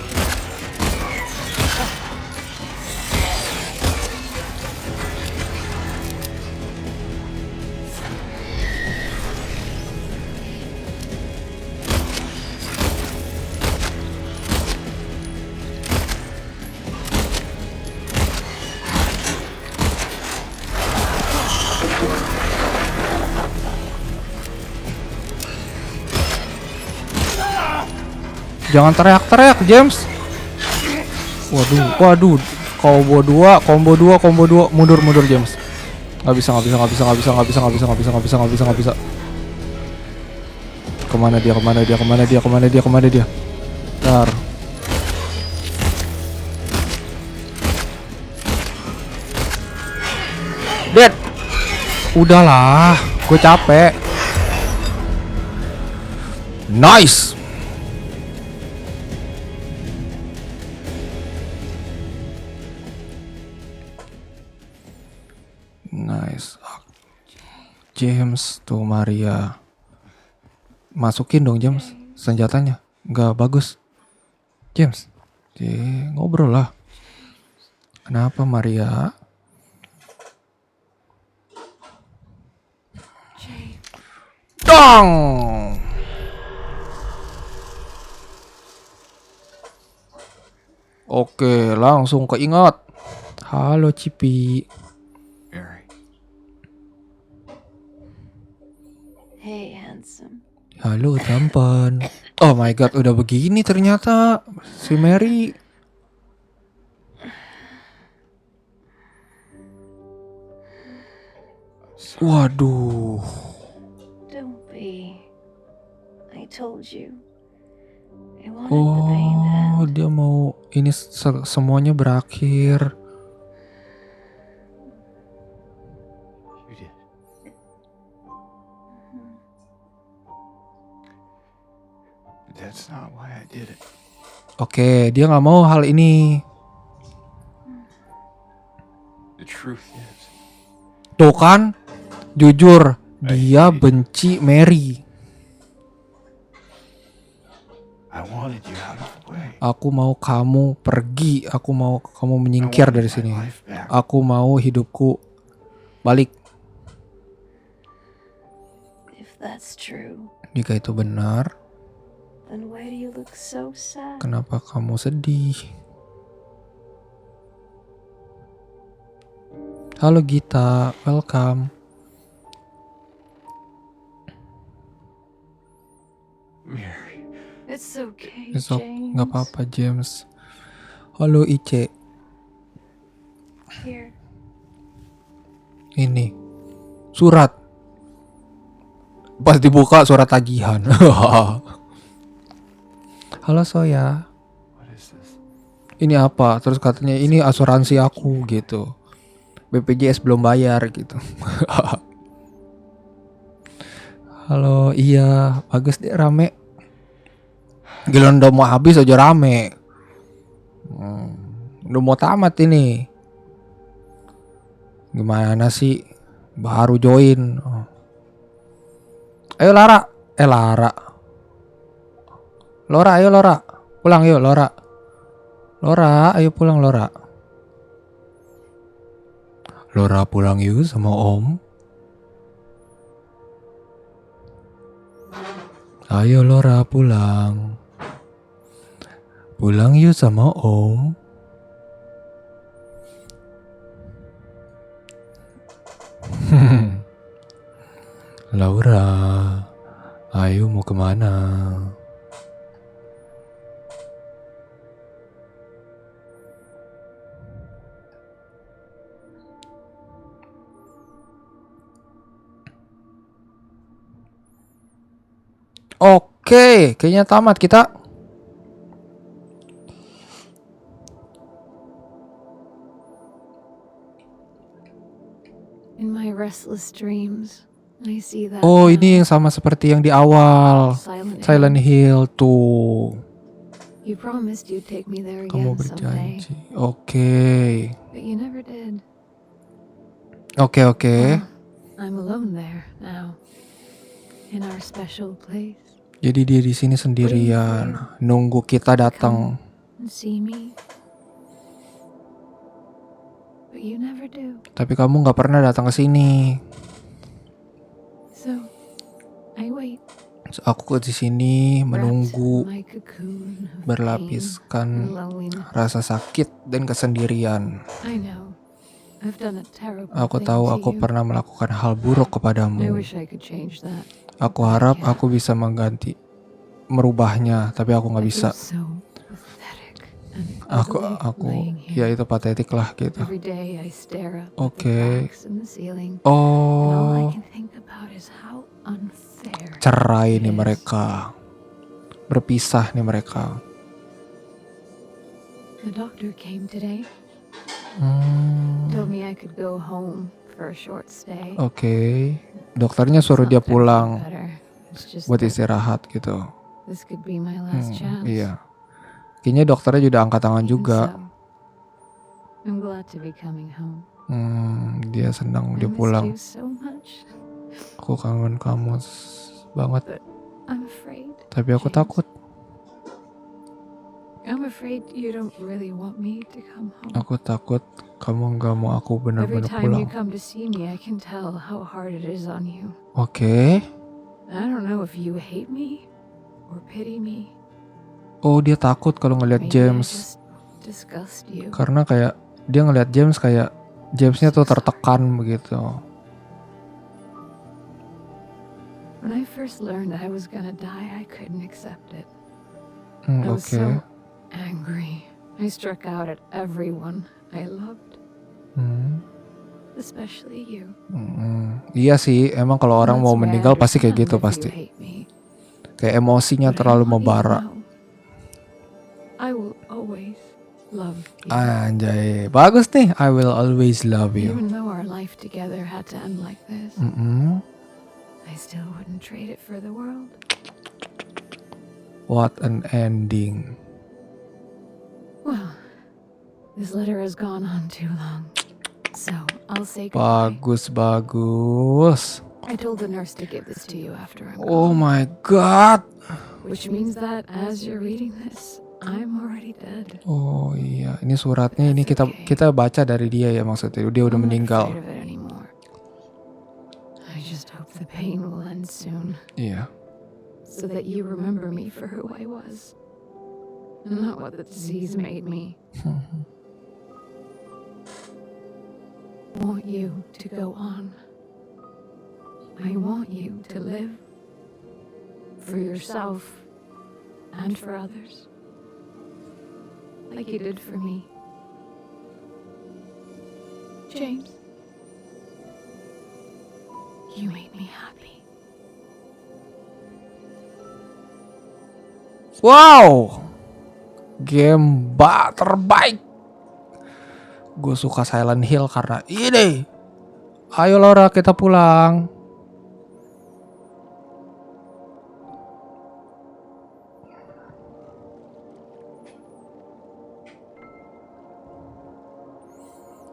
Jangan teriak-teriak, James. Waduh. Combo 2. Mundur, James. Nggak bisa. Kemana dia? Dar. Dead. Udahlah, gue capek. Nice. James tuh Maria. Masukin dong James senjatanya. Nggak bagus. James. Ngobrol lah. Kenapa Maria? Dong. Oke, langsung keingat. Halo Cipi. Hey, handsome. Halo tampan. Oh my god, udah begini ternyata si Mary. Waduh. Don't be. I told you. I wanted the pain to end. Oh, dia mau ini semuanya berakhir. You did. That's not why I did it. Oke, dia nggak mau hal ini. The truth is, Tuh kan, jujur dia benci Mary. I wanted you out of the way. Aku mau kamu pergi. Aku mau kamu menyingkir dari sini. Aku mau hidupku balik. If that's true, Jika itu benar, then why do you look so sad? kenapa kamu sedih? Halo Gita, welcome. Mary. It's okay, Besok James. nggak apa-apa James. Halo Ice, Here. ini surat. Pas dibuka surat tagihan. Halo Soya, What is this? ini apa? Terus katanya ini asuransi aku gitu. BPJS belum bayar gitu. Halo, iya, bagus deh rame. Gila udah mau habis aja rame. Udah mau tamat ini. Gimana sih? Baru join. Oh. Ayo Lara. Lora, ayo Lora. Pulang yuk Lora. Lora, ayo pulang Lora. Lora pulang yuk sama Om. Ayo Lora pulang. Pulang yuk sama Om. Laura, ayo mau kemana? Oke, kayaknya tamat kita. In my restless dreams, I see that. Oh, ini yang sama seperti yang di awal. Silent Hill tuh. You promised you'd take me there Kamu again someday, berjanji. Oke. but you never did. Oke. I'm alone there now, in our special place. Jadi dia di sini sendirian, nunggu kita datang. And see me, but you never do. Tapi kamu nggak pernah datang ke sini. So I wait. So, aku di sini menunggu, wrapped in my cocoon of berlapiskan pain and loneliness. rasa sakit dan kesendirian. I know. I've done a terrible Aku thing tahu to aku you. pernah melakukan hal buruk I kepadamu. wish I could change that. Aku harap aku bisa merubahnya, tapi aku nggak I bisa. feel so pathetic and Aku, ugly laying here. ya itu patetik lah gitu. Every day I stare up at Oke. the cracks in the ceiling, and all I Oh, can think about is how unfair. cerai nih Yes. mereka, berpisah nih mereka. The doctor came today, Oke. told me I could go home for a short stay. Dokternya It's suruh not dia that I feel pulang better. It's just buat that istirahat gitu. this could be my last chance. Iya. Kayaknya dokternya juga angkat tangan Even juga. so, I'm glad to be coming home. Dia senang I dia missed pulang. you so much. Aku kangen kamu banget, I'm afraid. tapi aku James. takut. I'm afraid you don't really want me to come home. Aku takut kamu nggak mau aku Every benar-benar time you pulang. come to see me, I can tell how hard it is on you. Oke. I don't know if you hate me or pity me. Oh, dia takut kalau ngelihat Maybe I James. just disgust you. Karena kayak dia ngelihat James kayak Jamesnya tuh tertekan begitu. When I first learned I was gonna die, I couldn't accept it. I was Oke. so angry. I struck out at everyone I loved, Hmm. especially you. Iya sih, emang kalau orang That's mau why I meninggal pasti kayak understand gitu if you pasti. hate me. Kayak emosinya But I terlalu want you to membara. know, I will always love you. Anjay, bagus nih. I will always love you. Even though our life together had to end like this, I still wouldn't trade it for the world. What an ending. Well, this letter has gone on too long, so I'll say goodbye. Bagus. I told the nurse to give this to you after I'm Oh gone, my god. which means that as you're reading this, I'm already dead. Oh iya, ini suratnya ini kita baca dari dia ya, maksudnya dia udah I'm not meninggal. afraid of it anymore. I just hope the pain will end soon, Iya. so that you remember me for who I was, and not what the disease made me. Won't want you to go on. I want you to live for yourself and for others, like you did for me. James, you made me happy. Wow, game terbaik. Gue suka Silent Hill karena ini. Ayo Laura, kita pulang.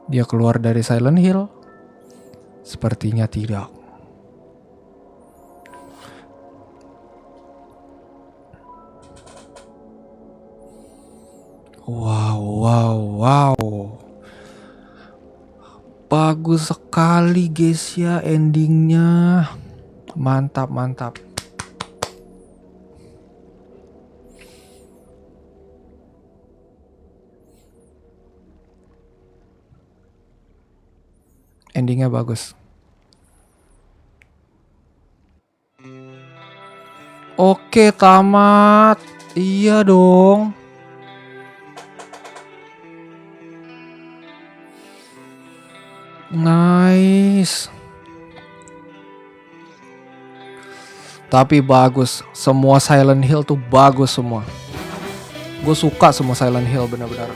Dia keluar dari Silent Hill? Sepertinya tidak. Wow. Bagus sekali guys ya endingnya. Mantap. Endingnya bagus. Oke, tamat. Iya dong. Nice. Tapi bagus. Semua Silent Hill tuh bagus semua. Gue suka semua Silent Hill benar-benar.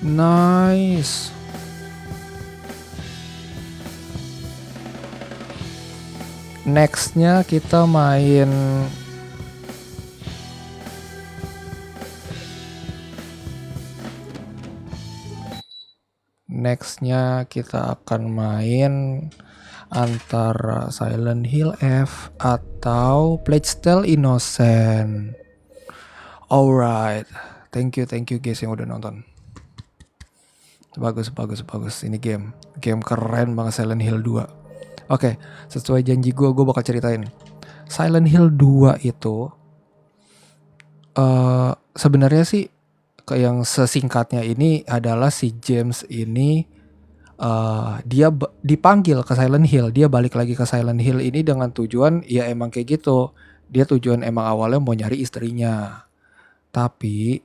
Nice. Nextnya kita main akan main antara Silent Hill F atau Plague Tale Innocent. Alright, thank you guys yang udah nonton. Bagus. Ini game keren banget Silent Hill 2. Oke, sesuai janji gue bakal ceritain. Silent Hill 2 itu sebenarnya sih yang sesingkatnya ini adalah si James ini dia dipanggil ke Silent Hill. Dia balik lagi ke Silent Hill ini dengan tujuan ya emang kayak gitu. Dia tujuan emang awalnya mau nyari istrinya. Tapi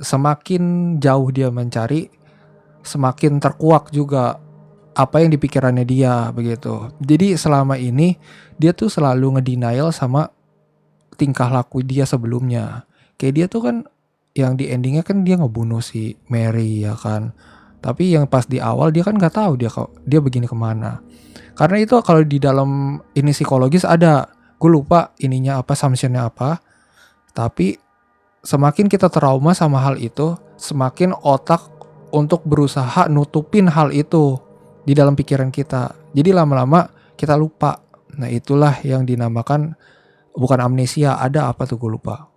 semakin jauh dia mencari, semakin terkuak juga apa yang dipikirannya dia begitu. Jadi selama ini dia tuh selalu ngedenial sama tingkah laku dia sebelumnya. Kayak dia tuh kan yang di endingnya kan dia ngebunuh si Mary ya kan. Tapi yang pas di awal dia kan nggak tahu dia begini kemana. Karena itu kalau di dalam ini psikologis ada, gue lupa ininya apa, assumptionnya apa. Tapi semakin kita trauma sama hal itu, semakin otak untuk berusaha nutupin hal itu di dalam pikiran kita. Jadi lama-lama kita lupa. Nah itulah yang dinamakan bukan amnesia, ada apa tuh gue lupa.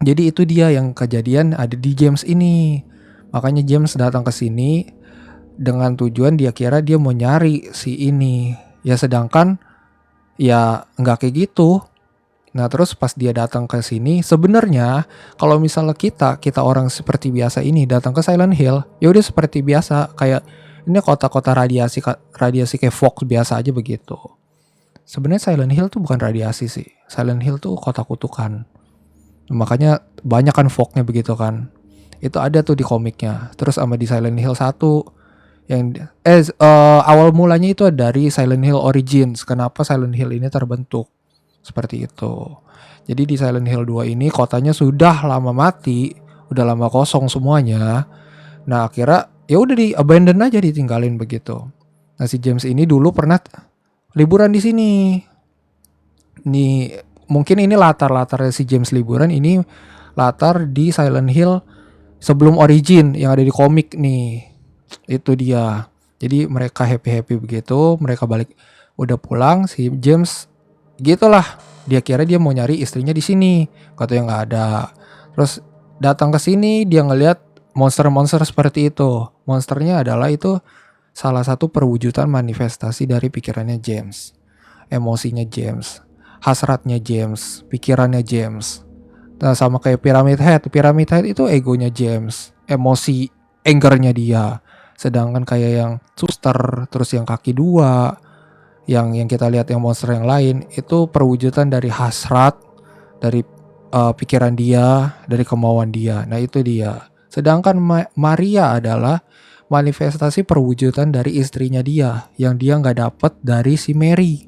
Jadi itu dia yang kejadian ada di James ini. Makanya James datang ke sini dengan tujuan dia kira dia mau nyari si ini. Ya sedangkan ya nggak kayak gitu. Nah terus pas dia datang ke sini, sebenarnya kalau misalnya kita orang seperti biasa ini datang ke Silent Hill, ya udah seperti biasa, kayak ini kota-kota radiasi kayak Fox biasa aja begitu. Sebenarnya Silent Hill tuh bukan radiasi sih, Silent Hill tuh kota kutukan. Makanya banyak kan Fox-nya begitu kan. Itu ada tuh di komiknya. Terus sama di Silent Hill 1 yang awal mulanya itu dari Silent Hill Origins. Kenapa Silent Hill ini terbentuk? Seperti itu. Jadi di Silent Hill 2 ini kotanya sudah lama mati, udah lama kosong semuanya. Nah, akhirnya ya udah di abandon aja, ditinggalin begitu. Nah, si James ini dulu pernah liburan di sini. Nih, mungkin ini latar-latarnya si James liburan ini latar di Silent Hill sebelum Origin yang ada di komik nih. Itu dia. Jadi mereka happy-happy begitu, mereka balik udah pulang, si James gitulah, dia kira dia mau nyari istrinya di sini, katanya nggak ada. Terus datang ke sini dia ngelihat monster-monster seperti itu. Monsternya adalah itu salah satu perwujudan manifestasi dari pikirannya James, emosinya James, hasratnya James, pikirannya James. Nah, sama kayak Pyramid Head. Pyramid Head itu egonya James, emosi, angernya dia. Sedangkan kayak yang Suster, terus yang kaki dua, yang kita lihat yang monster yang lain, itu perwujudan dari hasrat, dari pikiran dia, dari kemauan dia. Nah itu dia. Sedangkan Maria adalah manifestasi perwujudan dari istrinya dia, yang dia nggak dapet dari si Mary.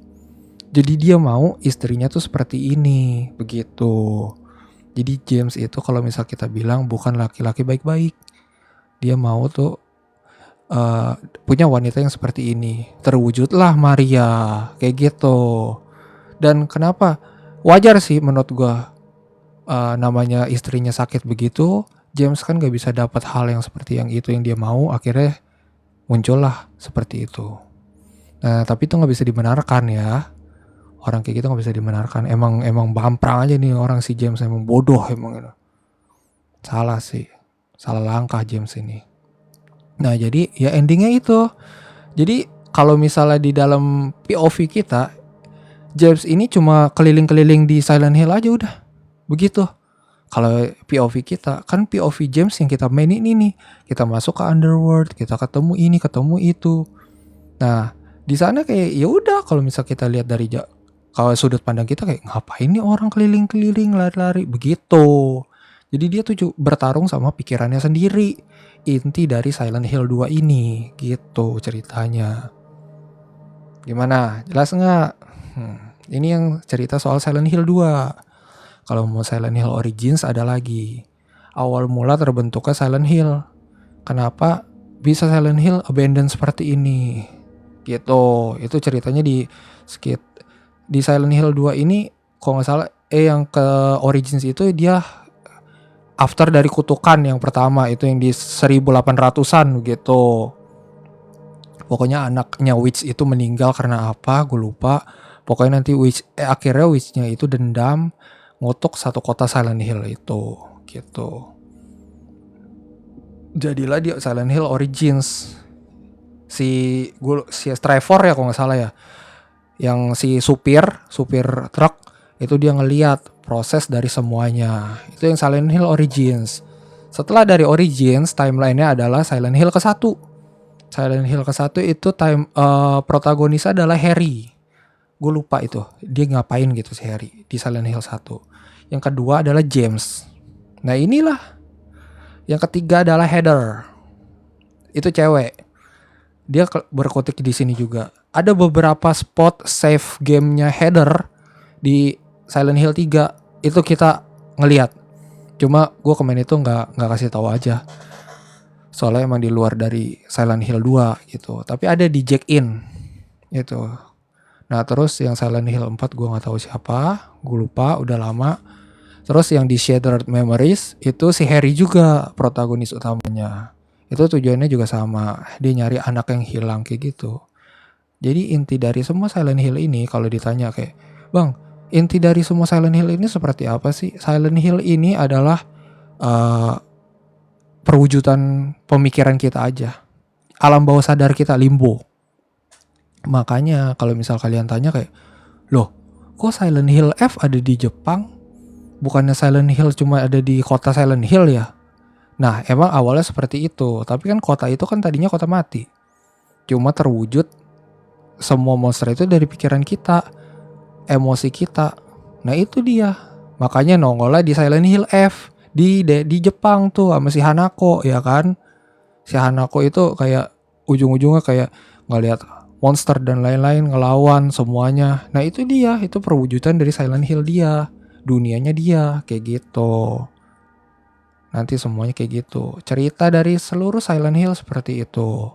Jadi dia mau istrinya tuh seperti ini, begitu. Jadi James itu kalau misal kita bilang bukan laki-laki baik-baik, dia mau tuh punya wanita yang seperti ini. Terwujudlah Maria, kayak gitu. Dan kenapa? Wajar sih menurut gua, namanya istrinya sakit begitu, James kan gak bisa dapat hal yang seperti yang itu yang dia mau, akhirnya muncullah seperti itu. Nah tapi itu gak bisa dibenarkan ya. Orang kayak gitu gak bisa dibenarkan. Emang bamprang aja nih orang si James, emang bodoh emang itu. Salah sih. Salah langkah James ini. Nah jadi ya endingnya itu. Jadi kalau misalnya di dalam POV kita, James ini cuma keliling-keliling di Silent Hill aja udah. Begitu. Kalau POV kita, kan POV James yang kita mainin ini. Kita masuk ke Underworld, kita ketemu ini, ketemu itu. Nah di sana kayak ya udah, kalau misal kita lihat dari kalau sudut pandang kita kayak ngapain nih orang keliling-keliling lari-lari begitu. Jadi dia tuh bertarung sama pikirannya sendiri. Inti dari Silent Hill 2 ini gitu ceritanya. Gimana? Jelas nggak? Ini yang cerita soal Silent Hill 2. Kalau mau Silent Hill Origins ada lagi. Awal mula terbentuknya Silent Hill. Kenapa bisa Silent Hill abandoned seperti ini? Gitu. Itu ceritanya di Silent Hill 2 ini kalau nggak salah yang ke Origins itu dia after dari kutukan yang pertama itu yang di 1800-an gitu. Pokoknya anaknya Witch itu meninggal karena apa gue lupa. Pokoknya nanti akhirnya Witch-nya itu dendam ngutuk satu kota Silent Hill itu gitu. Jadilah dia Silent Hill Origins. Si Trevor ya kalau nggak salah ya, yang si supir truk itu dia ngeliat proses dari semuanya. Itu yang Silent Hill Origins. Setelah dari Origins, timelinenya adalah Silent Hill ke-1. Silent Hill ke-1 itu protagonisnya adalah Harry. Gue lupa itu dia ngapain gitu si Harry di Silent Hill 1. Yang kedua adalah James. Nah inilah. Yang ketiga adalah Heather. Itu cewek. Dia berkutik di sini juga. Ada beberapa spot save gamenya Heather di Silent Hill 3 itu kita ngelihat. Cuma gue kemarin itu nggak kasih tahu aja. Soalnya emang di luar dari Silent Hill 2 gitu. Tapi ada di Jack In itu. Nah terus yang Silent Hill 4 gue nggak tahu siapa, gue lupa, udah lama. Terus yang di Shattered Memories itu si Harry juga protagonis utamanya. Itu tujuannya juga sama, dia nyari anak yang hilang kayak gitu. Jadi inti dari semua Silent Hill ini kalau ditanya kayak, bang, inti dari semua Silent Hill ini seperti apa sih? Silent Hill ini adalah perwujudan pemikiran kita aja. Alam bawah sadar kita, limbo. Makanya kalau misal kalian tanya kayak, loh kok Silent Hill F ada di Jepang? Bukannya Silent Hill cuma ada di kota Silent Hill ya? Nah emang awalnya seperti itu. Tapi kan kota itu kan tadinya kota mati. Cuma terwujud semua monster itu dari pikiran kita, emosi kita. Nah itu dia. Makanya nongolnya di Silent Hill F di Jepang tuh sama si Hanako ya kan. Si Hanako itu kayak ujung-ujungnya kayak ngeliat monster dan lain-lain ngelawan semuanya. Nah itu dia, itu perwujudan dari Silent Hill dia, dunianya dia kayak gitu. Nanti semuanya kayak gitu. Cerita dari seluruh Silent Hill seperti itu.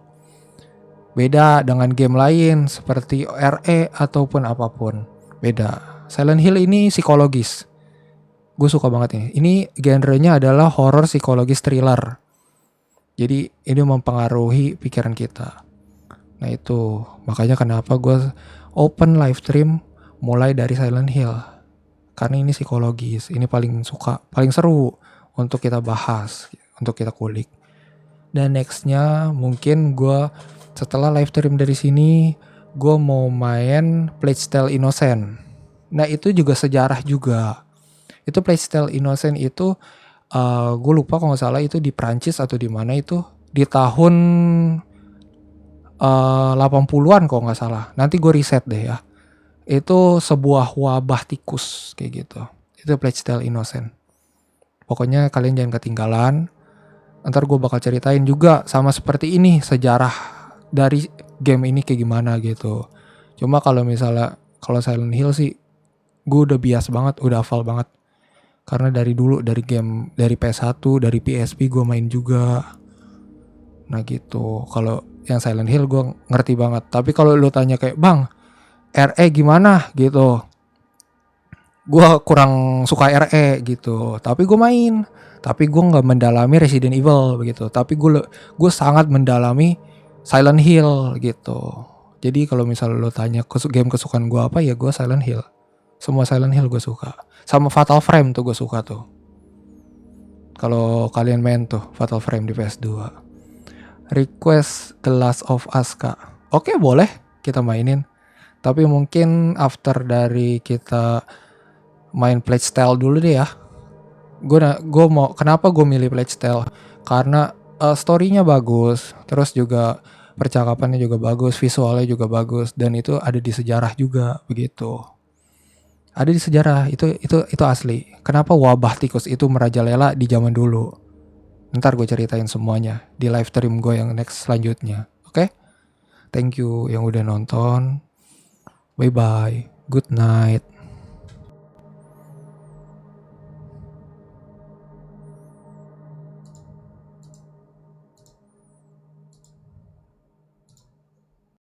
Beda dengan game lain seperti RE ataupun apapun. Beda. Silent Hill ini psikologis. Gue suka banget ini. Ini genrenya adalah horror psikologis thriller. Jadi ini mempengaruhi pikiran kita. Nah itu makanya kenapa gue open live stream mulai dari Silent Hill. Karena ini psikologis. Ini paling suka, paling seru untuk kita bahas, untuk kita kulik. Dan nextnya mungkin gue setelah live stream dari sini, gue mau main Plague Tale Innocent. Nah itu juga sejarah juga. Itu Plague Tale Innocent itu gue lupa kalau nggak salah itu di Prancis atau di mana itu di tahun 80-an kalau nggak salah. Nanti gue riset deh ya. Itu sebuah wabah tikus kayak gitu. Itu Plague Tale Innocent. Pokoknya kalian jangan ketinggalan. Ntar gue bakal ceritain juga sama seperti ini sejarah dari game ini kayak gimana gitu. Cuma kalau misalnya kalau Silent Hill sih gue udah bias banget, udah hafal banget. Karena dari dulu dari game dari PS1, dari PSP gue main juga. Nah gitu. Kalau yang Silent Hill gue ngerti banget. Tapi kalau lu tanya kayak, "Bang, RE gimana?" gitu. Gue kurang suka RE gitu. Tapi gue main. Tapi gue nggak mendalami Resident Evil begitu. Tapi gue sangat mendalami Silent Hill gitu. Jadi kalau misalnya lo tanya game kesukaan gue apa, ya gue Silent Hill. Semua Silent Hill gue suka. Sama Fatal Frame tuh gue suka tuh. Kalau kalian main tuh Fatal Frame di PS2. Request The Last of Us Kak. Oke, boleh kita mainin. Tapi mungkin after dari kita main Plague Tale dulu deh ya. Gue mau kenapa gue milih Plague Tale? Karena story-nya bagus, terus juga percakapannya juga bagus, visualnya juga bagus, dan itu ada di sejarah juga begitu. Ada di sejarah itu asli. Kenapa wabah tikus itu merajalela di zaman dulu? Ntar gue ceritain semuanya di live stream gue yang next selanjutnya. Oke? Thank you yang udah nonton. Bye bye. Good night.